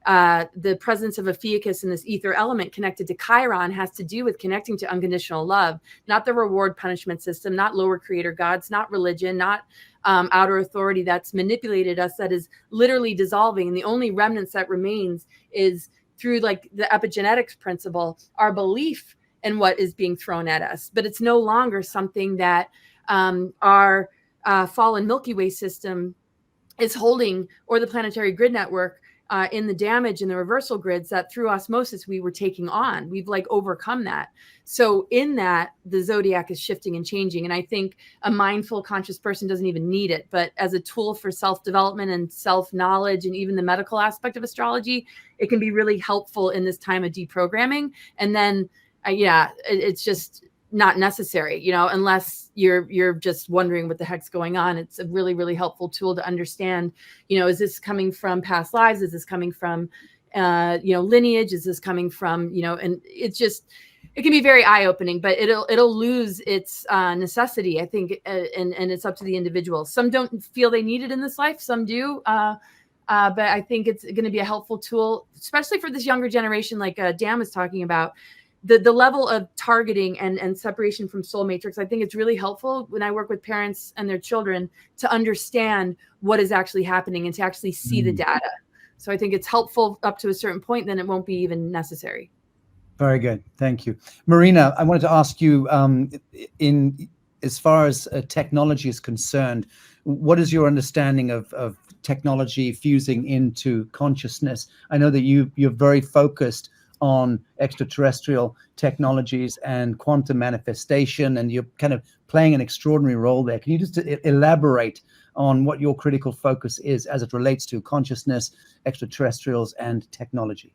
the presence of Ophiuchus and this ether element connected to Chiron has to do with connecting to unconditional love, not the reward punishment system, not lower creator gods, not religion, not outer authority that's manipulated us, that is literally dissolving. And the only remnants that remains is through like the epigenetics principle, our belief in what is being thrown at us. But it's no longer something that our fallen Milky Way system is holding, or the planetary grid network, in the damage in the reversal grids that through osmosis we were taking on. We've like overcome that. So in that, the zodiac is shifting and changing. And I think a mindful, conscious person doesn't even need it, but as a tool for self-development and self-knowledge and even the medical aspect of astrology, it can be really helpful in this time of deprogramming. And then, it's just not necessary, unless you're just wondering what the heck's going on. It's a really, really helpful tool to understand, is this coming from past lives? Is this coming from, lineage? Is this coming from, and it can be very eye-opening, but it'll lose its necessity, I think, and it's up to the individual. Some don't feel they need it in this life. Some do. But I think it's going to be a helpful tool, especially for this younger generation, like Dan was talking about. The level of targeting and separation from soul matrix, I think it's really helpful when I work with parents and their children to understand what is actually happening and to actually see the data. So I think it's helpful up to a certain point, then it won't be even necessary. Very good. Thank you. Marina, I wanted to ask you, as far as technology is concerned, what is your understanding of technology fusing into consciousness? I know that you're very focused on extraterrestrial technologies and quantum manifestation, and you're kind of playing an extraordinary role there. Can you just elaborate on what your critical focus is as it relates to consciousness, extraterrestrials, and technology?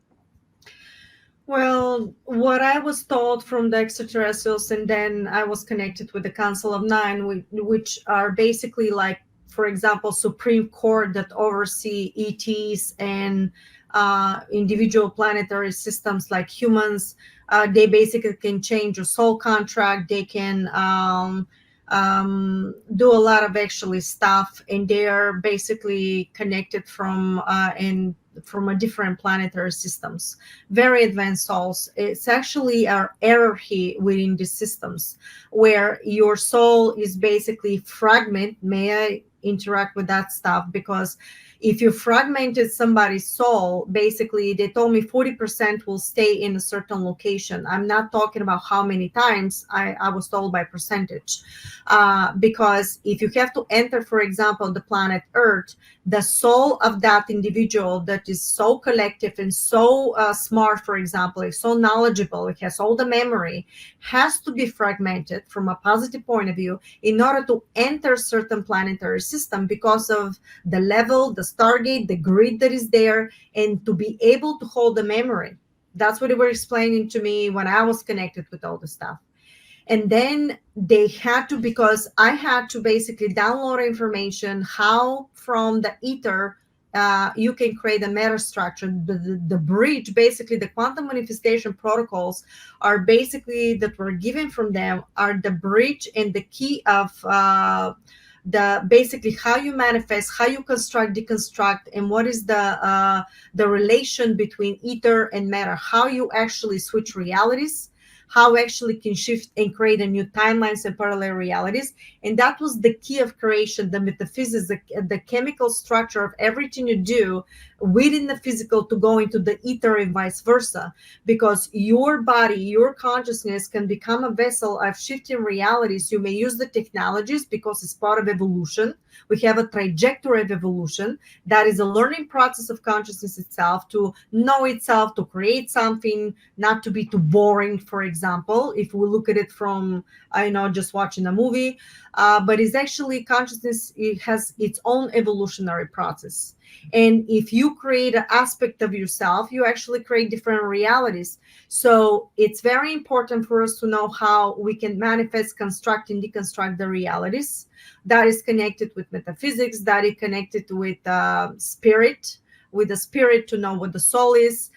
Well, what I was told from the extraterrestrials, and then I was connected with the Council of Nine, which are basically like, for example, Supreme Court that oversee ETs and individual planetary systems like humans. They basically can change your soul contract. They can do a lot of actually stuff, and they are basically connected from a different planetary systems, very advanced souls. It's actually a hierarchy within the systems where your soul is basically fragment. May I interact with that stuff? Because if you fragmented somebody's soul, basically they told me 40% will stay in a certain location. I'm not talking about how many times. I was told by percentage, because if you have to enter, for example, the planet Earth, the soul of that individual that is so collective and so smart, for example, is so knowledgeable, it has all the memory, has to be fragmented from a positive point of view in order to enter certain planetary system because of the level, the stargate, the grid that is there, and to be able to hold the memory. That's what they were explaining to me when I was connected with all the stuff. And then they had to, because I had to basically download information how from the ether you can create a meta structure. The bridge, basically the quantum manifestation protocols are basically that were given from them are the bridge and the key of the basically how you manifest, how you construct, deconstruct, and what is the relation between ether and matter, how you actually switch realities, how actually can shift and create a new timelines and parallel realities. And that was the key of creation, the metaphysics, the chemical structure of everything you do within the physical to go into the ether and vice versa. Because your body, your consciousness can become a vessel of shifting realities. You may use the technologies because it's part of evolution. We have a trajectory of evolution that is a learning process of consciousness itself, to know itself, to create something, not to be too boring, for example, if we look at it from, just watching a movie, but it's actually consciousness, it has its own evolutionary process. And if you create an aspect of yourself, you actually create different realities. So it's very important for us to know how we can manifest, construct, and deconstruct the realities. That is connected with metaphysics, that is connected with spirit, with the spirit to know what the soul is.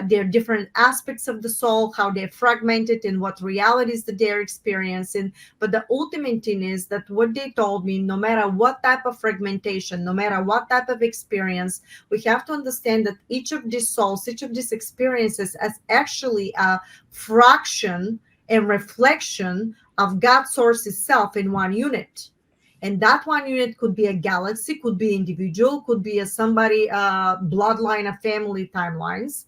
There are different aspects of the soul, how they're fragmented and what realities that they're experiencing. But the ultimate thing is that what they told me, no matter what type of fragmentation, no matter what type of experience, we have to understand that each of these souls, each of these experiences is actually a fraction and reflection of God's source itself in one unit. And that one unit could be a galaxy, could be individual, could be a somebody, bloodline, of family timelines,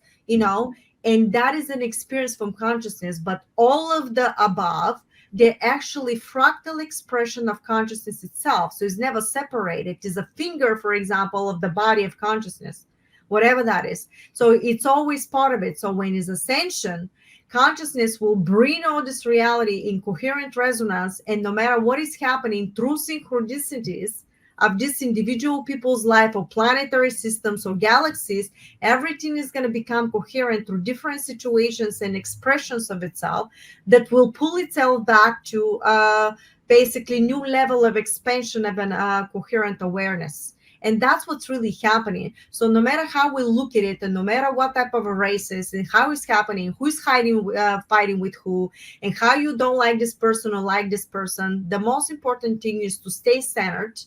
and that is an experience from consciousness. But all of the above, they're actually fractal expression of consciousness itself. So it's never separated. It is a finger, for example, of the body of consciousness, whatever that is. So it's always part of it. So when it's ascension, consciousness will bring all this reality in coherent resonance, and no matter what is happening through synchronicities of this individual people's life or planetary systems or galaxies, everything is going to become coherent through different situations and expressions of itself that will pull itself back to basically new level of expansion of an coherent awareness. And that's what's really happening. So no matter how we look at it, and no matter what type of a race is, and how it's happening, who's fighting with who, and how you don't like this person or like this person, the most important thing is to stay centered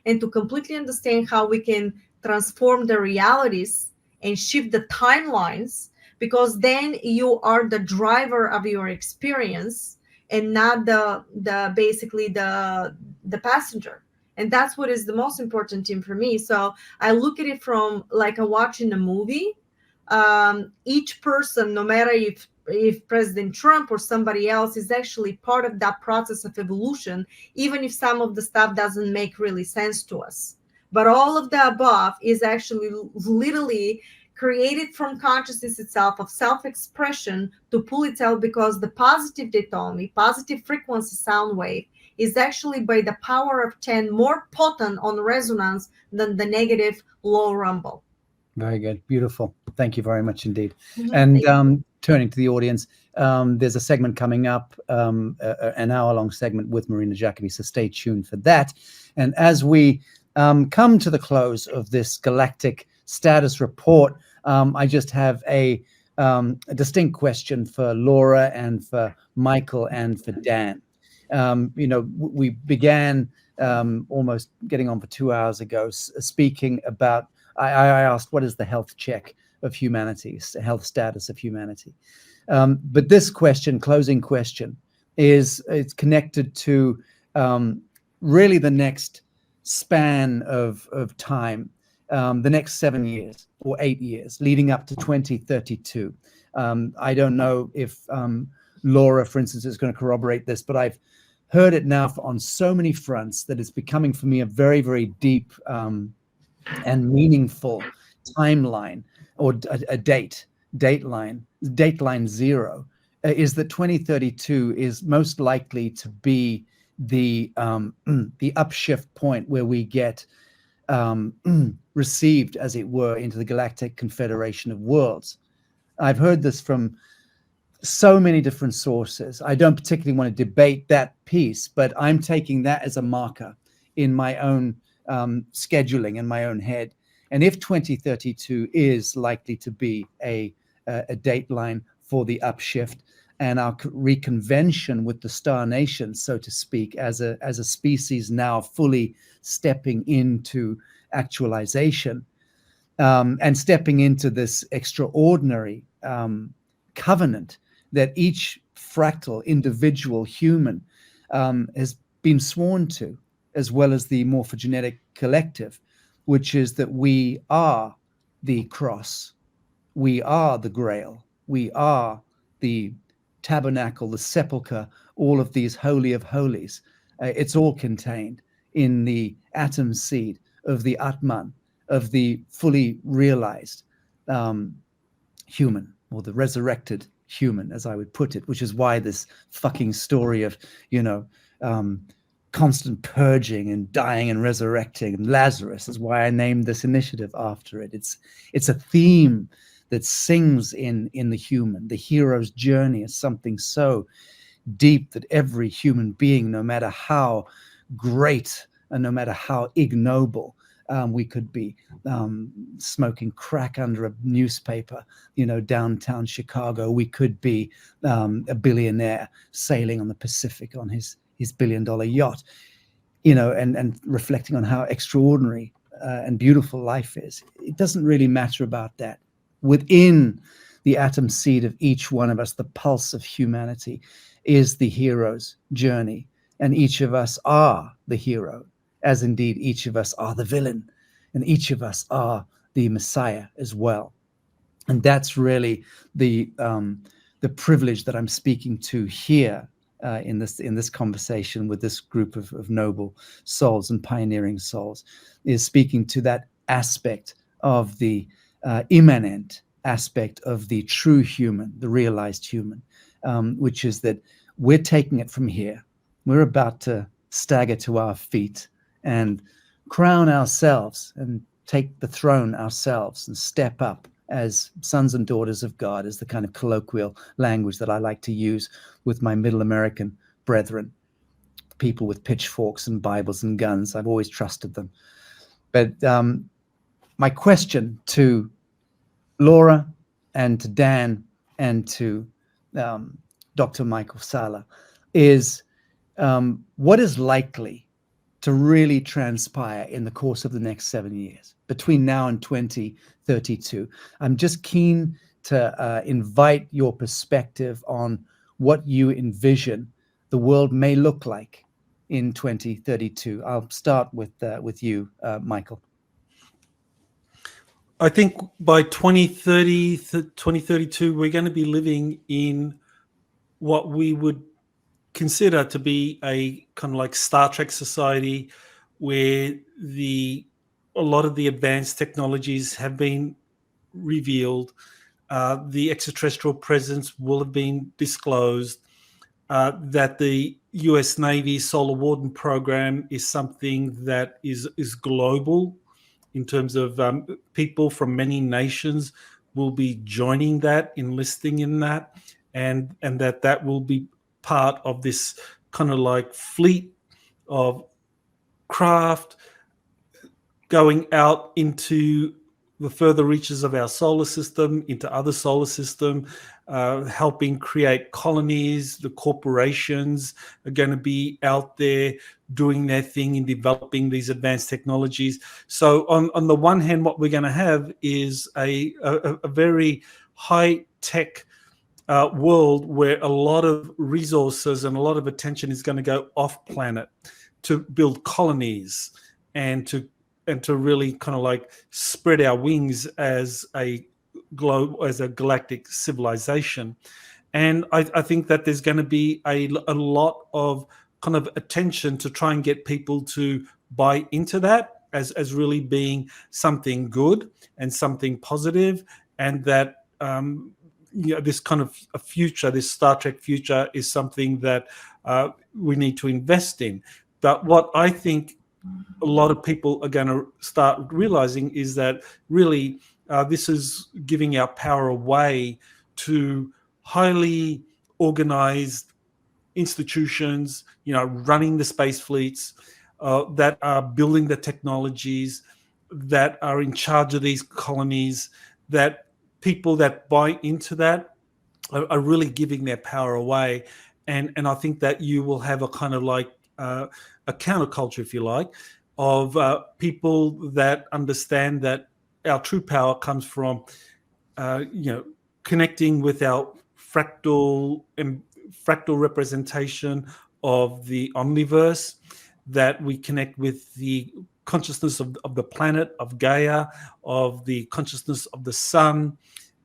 and to completely understand how we can transform the realities and shift the timelines, because then you are the driver of your experience and not the basically the passenger. And that's what is the most important thing for me. So I look at it from like watching a movie. Each person, no matter if President Trump or somebody else, is actually part of that process of evolution, even if some of the stuff doesn't make really sense to us. But all of the above is actually literally created from consciousness itself, of self-expression, to pull itself, because the positive, they told me, positive frequency sound wave is actually by the power of 10 more potent on resonance than the negative low rumble. Very good. Beautiful. Thank you very much indeed. Mhm. And turning to the audience, there's a segment coming up, an hour-long segment with Marina Jacobi, so stay tuned for that. And as we come to the close of this galactic status report, I just have a distinct question for Laura and for Michael and for Dan. We began almost getting on for 2 hours ago speaking about, I asked, what is the health check of humanity, health status of humanity? But this question, closing question, it's connected to really the next span of time, the next 7 years or 8 years leading up to 2032. I don't know if Laura, for instance, is going to corroborate this, but I've heard it now on so many fronts that it's becoming for me a very, very deep and meaningful timeline, or a dateline zero, is that 2032 is most likely to be the upshift point where we get received, as it were, into the Galactic Confederation of Worlds. I've heard this from so many different sources. I don't particularly want to debate that piece, but I'm taking that as a marker in my own scheduling in my own head. And if 2032 is likely to be a dateline for the upshift and our reconvention with the star nations, so to speak, as a species now fully stepping into actualization, and stepping into this extraordinary covenant that each fractal individual human has been sworn to, as well as the morphogenetic collective, which is that we are the cross, we are the grail, we are the tabernacle, the sepulcher, all of these holy of holies. It's all contained in the atom seed of the Atman, of the fully realized human, or the resurrected human, as I would put it, which is why this fucking story of, constant purging and dying and resurrecting, and Lazarus is why I named this initiative after it. It's a theme that sings in the human. The hero's journey is something so deep that every human being, no matter how great and no matter how ignoble, we could be smoking crack under a newspaper, downtown Chicago. We could be a billionaire sailing on the Pacific on his $1 billion yacht, and reflecting on how extraordinary and beautiful life is. It doesn't really matter about that. Within the atom seed of each one of us, the pulse of humanity is the hero's journey. And each of us are the hero, as indeed each of us are the villain, and each of us are the Messiah as well. And that's really the privilege that I'm speaking to here in this conversation with this group of noble souls and pioneering souls, is speaking to that aspect of the immanent aspect of the true human, the realized human, which is that we're taking it from here. We're about to stagger to our feet and crown ourselves and take the throne ourselves and step up as sons and daughters of God, is the kind of colloquial language that I like to use with my Middle American brethren, people with pitchforks and Bibles and guns. I've always trusted them. But my question to Laura and to Dan and to Dr. Michael Sala is, what is likely to really transpire in the course of the next 7 years between now and 2032? I'm just keen to invite your perspective on what you envision the world may look like in 2032. I'll start with you, Michael. I think by 2030, 2032, we're going to be living in what we would consider to be a kind of like Star Trek society, where a lot of the advanced technologies have been revealed. The extraterrestrial presence will have been disclosed. That the US Navy Solar Warden program is something that is global in terms of people from many nations will be joining that, enlisting in that, and that will be part of this kind of like fleet of craft going out into the further reaches of our solar system, into other solar system, helping create colonies. The corporations are going to be out there doing their thing in developing these advanced technologies. So on the one hand, what we're going to have is a very high-tech world where a lot of resources and a lot of attention is going to go off planet to build colonies and to really kind of like spread our wings as a galactic civilization. And I think that there's going to be a lot of kind of attention to try and get people to buy into that as really being something good and something positive, and that this kind of a future, this Star Trek future, is something that we need to invest in. But what I think a lot of people are going to start realizing is that really this is giving our power away to highly organized institutions, running the space fleets, that are building the technologies, that are in charge of these colonies, that people that buy into that are really giving their power away. And I think that you will have a kind of like a counterculture, if you like, of people that understand that our true power comes from, connecting with our fractal representation of the omniverse, that we connect with the consciousness of the planet, of Gaia, of the consciousness of the sun,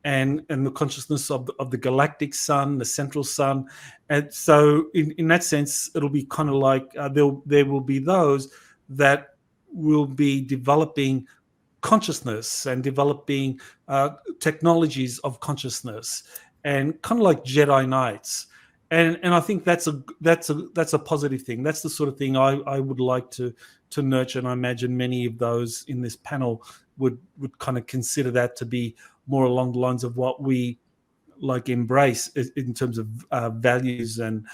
and the consciousness of the galactic sun, the central sun. And so in that sense, it'll be kind of like there will be those that will be developing consciousness and developing technologies of consciousness, and kind of like Jedi Knights. And I think that's a positive thing. That's the sort of thing I would like to nurture, and I imagine many of those in this panel would kind of consider that to be more along the lines of what we like embrace in terms of values and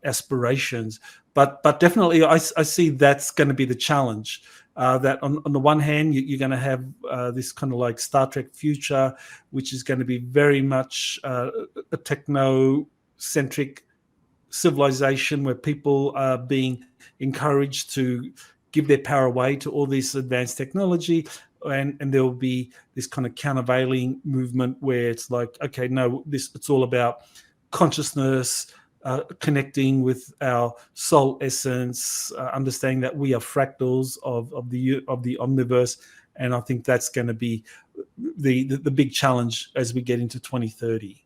aspirations. But definitely I see that's going to be the challenge. That on the one hand, you're going to have this kind of like Star Trek future, which is going to be very much a techno-centric civilization where people are being encouraged to give their power away to all this advanced technology. And there will be this kind of countervailing movement where it's like, okay, no, it's all about consciousness, connecting with our soul essence, understanding that we are fractals of the omniverse. And I think that's going to be the big challenge as we get into 2030.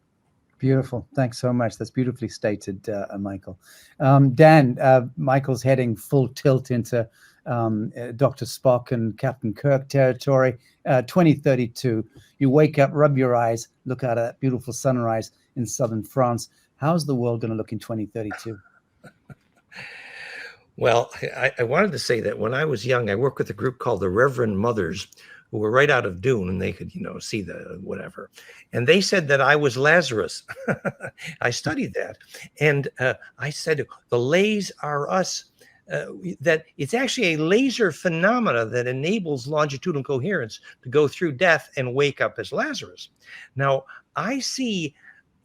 Beautiful. Thanks so much. That's beautifully stated, Michael. Dan, Michael's heading full tilt into Dr. Spock and Captain Kirk territory. 2032, you wake up, rub your eyes, look at a beautiful sunrise in southern France. How's the world going to look in 2032? Well, I wanted to say that when I was young, I worked with a group called the Reverend Mothers, who were right out of Dune, and they could, see the whatever. And they said that I was Lazarus. I studied that. And I said, the lays are us. That it's actually a laser phenomena that enables longitudinal coherence to go through death and wake up as Lazarus. Now, I see,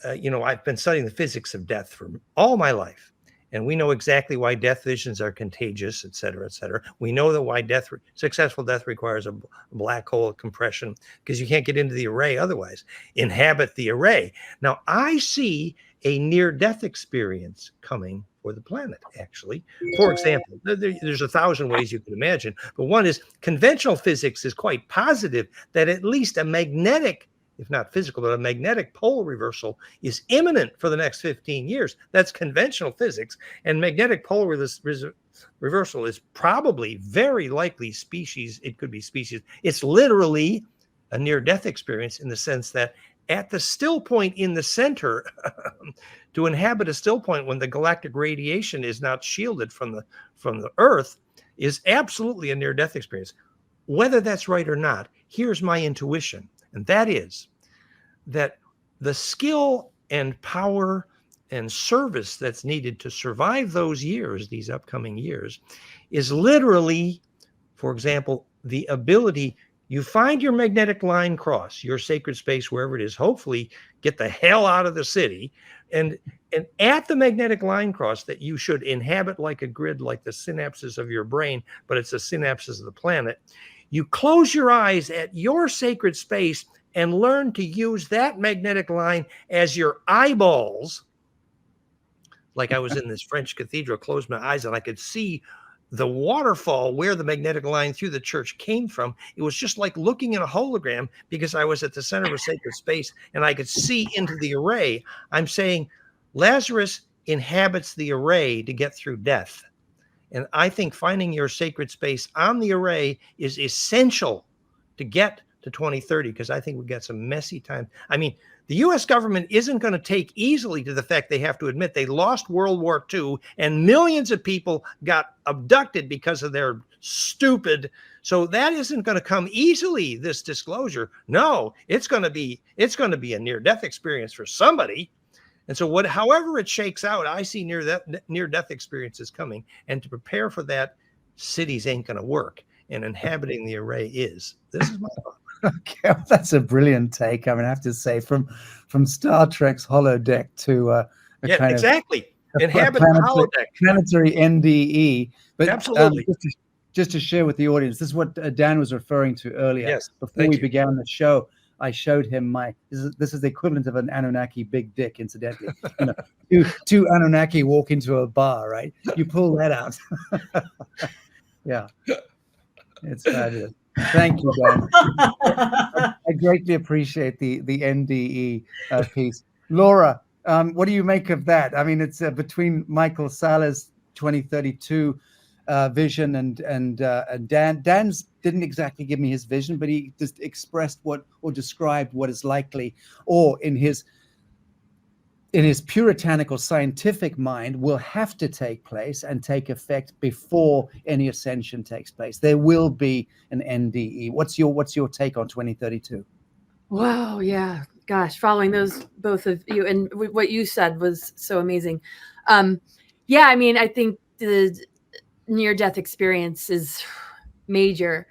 I've been studying the physics of death for all my life, and we know exactly why death visions are contagious, et cetera, et cetera. We know that why successful death requires a black hole compression, because you can't get into the array otherwise, inhabit the array. Now, I see a near-death experience coming for the planet, actually. For example, there's 1,000 ways you can imagine, but one is conventional physics is quite positive that at least a magnetic, if not physical, but a magnetic pole reversal is imminent for the next 15 years. That's conventional physics. And magnetic pole reversal is probably very likely species. It could be species. It's literally a near-death experience in the sense that at the still point in the center, to inhabit a still point when the galactic radiation is not shielded from the Earth is absolutely a near-death experience. Whether that's right or not, here's my intuition, and that is that the skill and power and service that's needed to survive those years, these upcoming years, is literally, for example, the ability, you find your magnetic line cross, your sacred space, wherever it is, hopefully get the hell out of the city. And at the magnetic line cross that you should inhabit like a grid, like the synapses of your brain, but it's the synapses of the planet, you close your eyes at your sacred space and learn to use that magnetic line as your eyeballs. Like I was in this French cathedral, closed my eyes, and I could see the waterfall where the magnetic line through the church came from. It was just like looking at a hologram, because I was at the center of a sacred space and I could see into the array. I'm saying Lazarus inhabits the array to get through death. And I think finding your sacred space on the array is essential to get to 2030, because I think we've got some messy time. I mean, the US government isn't going to take easily to the fact they have to admit they lost World War II and millions of people got abducted because of their stupid. So that isn't going to come easily, this disclosure. No, it's going to be a near-death experience for somebody. And so however it shakes out, I see near-death experiences coming. And to prepare for that, cities ain't going to work. And inhabiting the array is. This is my thought. Okay, well, that's a brilliant take. I mean, I have to say, from Star Trek's holodeck to exactly. Inhabit the holodeck. Planetary NDE. But absolutely. Just to share with the audience, this is what Dan was referring to earlier. Yes, before we began the show, I showed him this is the equivalent of an Anunnaki big dick, incidentally. Two Anunnaki walk into a bar, right? You pull that out. Yeah. It's fabulous. Thank you, Dan. I greatly appreciate the NDE piece. Laura, what do you make of that? I mean, it's between Michael Sala's 2032 vision and Dan. Dan's didn't exactly give me his vision, but he just expressed or described what is likely, or in his puritanical scientific mind, will have to take place and take effect before any ascension takes place. There will be an NDE. What's your take on 2032? Wow, yeah, gosh, following those both of you, and what you said was so amazing. Yeah, I mean, I think the near-death experience is major.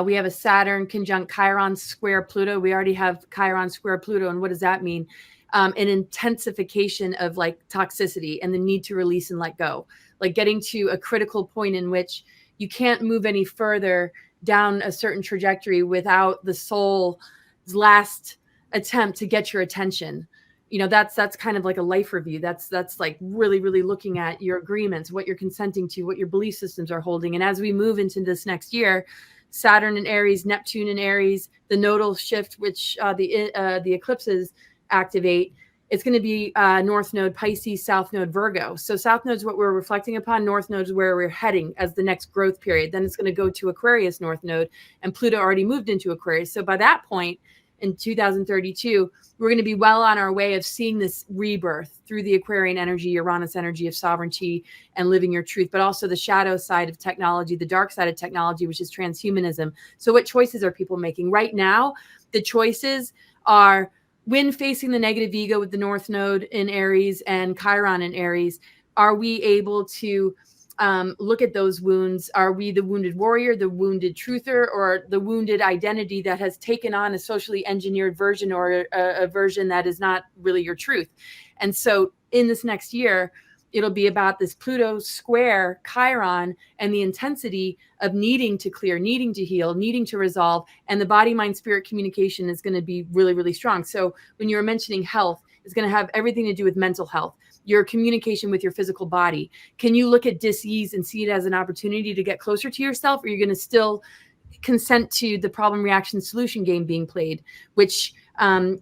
We have a Saturn conjunct Chiron square Pluto. We already have Chiron square Pluto, and what does that mean? An intensification of like toxicity and the need to release and let go, like getting to a critical point in which you can't move any further down a certain trajectory without the soul's last attempt to get your attention. That's kind of like a life review. That's like really, really looking at your agreements, what you're consenting to, what your belief systems are holding. And as we move into this next year, Saturn in Aries, Neptune in Aries, the nodal shift, which the eclipses activate, it's going to be North Node Pisces, South Node Virgo. So South Node is what we're reflecting upon. North Node is where we're heading as the next growth period. Then it's going to go to Aquarius North Node, and Pluto already moved into Aquarius. So by that point in 2032, we're going to be well on our way of seeing this rebirth through the Aquarian energy, Uranus energy of sovereignty and living your truth, but also the shadow side of technology, the dark side of technology, which is transhumanism. So what choices are people making? Right now, the choices are when facing the negative ego with the North Node in Aries and Chiron in Aries. Are we able to look at those wounds? Are we the wounded warrior, the wounded truther, or the wounded identity that has taken on a socially engineered version, or a version that is not really your truth? And so in this next year, it'll be about this Pluto square Chiron and the intensity of needing to clear, needing to heal, needing to resolve. And the body, mind, spirit communication is going to be really, really strong. So when you were mentioning health, it's going to have everything to do with mental health, your communication with your physical body. Can you look at dis-ease and see it as an opportunity to get closer to yourself? Or you're going to still consent to the problem, reaction, solution game being played, which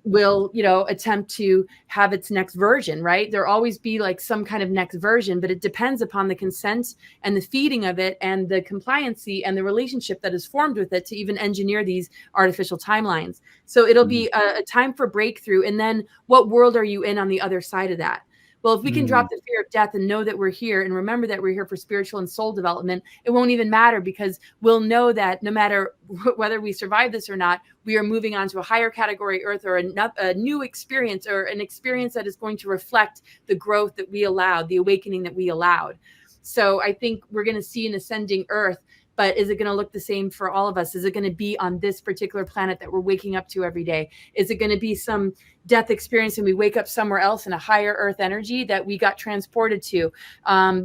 will, attempt to have its next version, right? There'll always be like some kind of next version, but it depends upon the consent and the feeding of it and the compliancy and the relationship that is formed with it to even engineer these artificial timelines. So it'll be a time for breakthrough. And then what world are you in on the other side of that? Well, if we can drop the fear of death and know that we're here and remember that we're here for spiritual and soul development, it won't even matter, because we'll know that no matter whether we survive this or not, we are moving on to a higher category Earth, or a new experience, or an experience that is going to reflect the growth that we allowed, the awakening that we allowed. So I think we're going to see an ascending Earth. But is it going to look the same for all of us? Is it going to be on this particular planet that we're waking up to every day? Is it going to be some death experience and we wake up somewhere else in a higher Earth energy that we got transported to?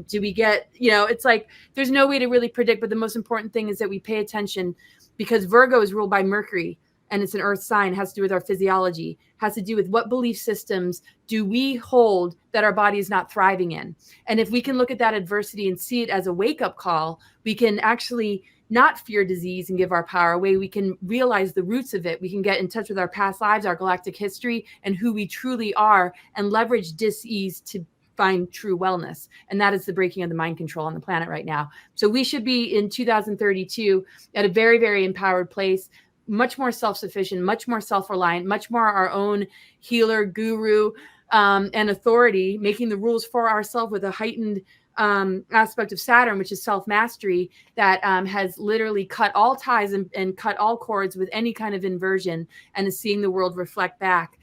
Do we get, it's like there's no way to really predict. But the most important thing is that we pay attention, because Virgo is ruled by Mercury. And it's an earth sign, has to do with our physiology, has to do with what belief systems do we hold that our body is not thriving in. And if we can look at that adversity and see it as a wake-up call, we can actually not fear disease and give our power away. We can realize the roots of it. We can get in touch with our past lives, our galactic history, and who we truly are, and leverage dis-ease to find true wellness. And that is the breaking of the mind control on the planet right now. So we should be in 2032 at a very, very empowered place, much more self-sufficient, much more self-reliant, much more our own healer, guru, and authority, making the rules for ourselves with a heightened aspect of Saturn, which is self-mastery, that has literally cut all ties and cut all cords with any kind of inversion, and is seeing the world reflect back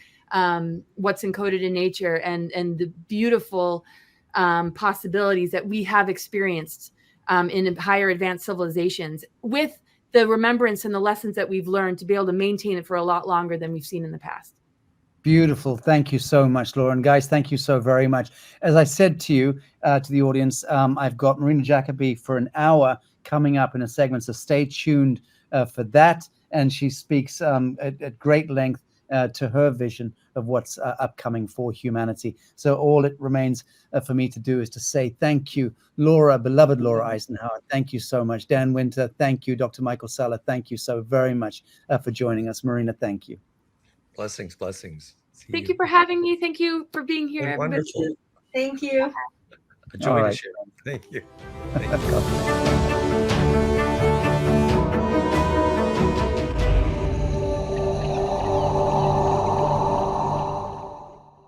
what's encoded in nature, and the beautiful possibilities that we have experienced in higher advanced civilizations, with the remembrance and the lessons that we've learned to be able to maintain it for a lot longer than we've seen in the past. Beautiful. Thank you so much, Laura. And guys, thank you so very much. As I said to you, to the audience, I've got Marina Jacobi for an hour coming up in a segment, so stay tuned for that. And she speaks at great length to her vision of what's upcoming for humanity. So all it remains for me to do is to say thank you, Laura, beloved Laura Eisenhower. Thank you so much. Dan Winter, thank you. Dr. Michael Salla, thank you so very much for joining us. Marina, thank you. Blessings. Thank you for having me. Thank you for being here, everybody. Wonderful. Thank you. A joy to share. Thank you. Thank you.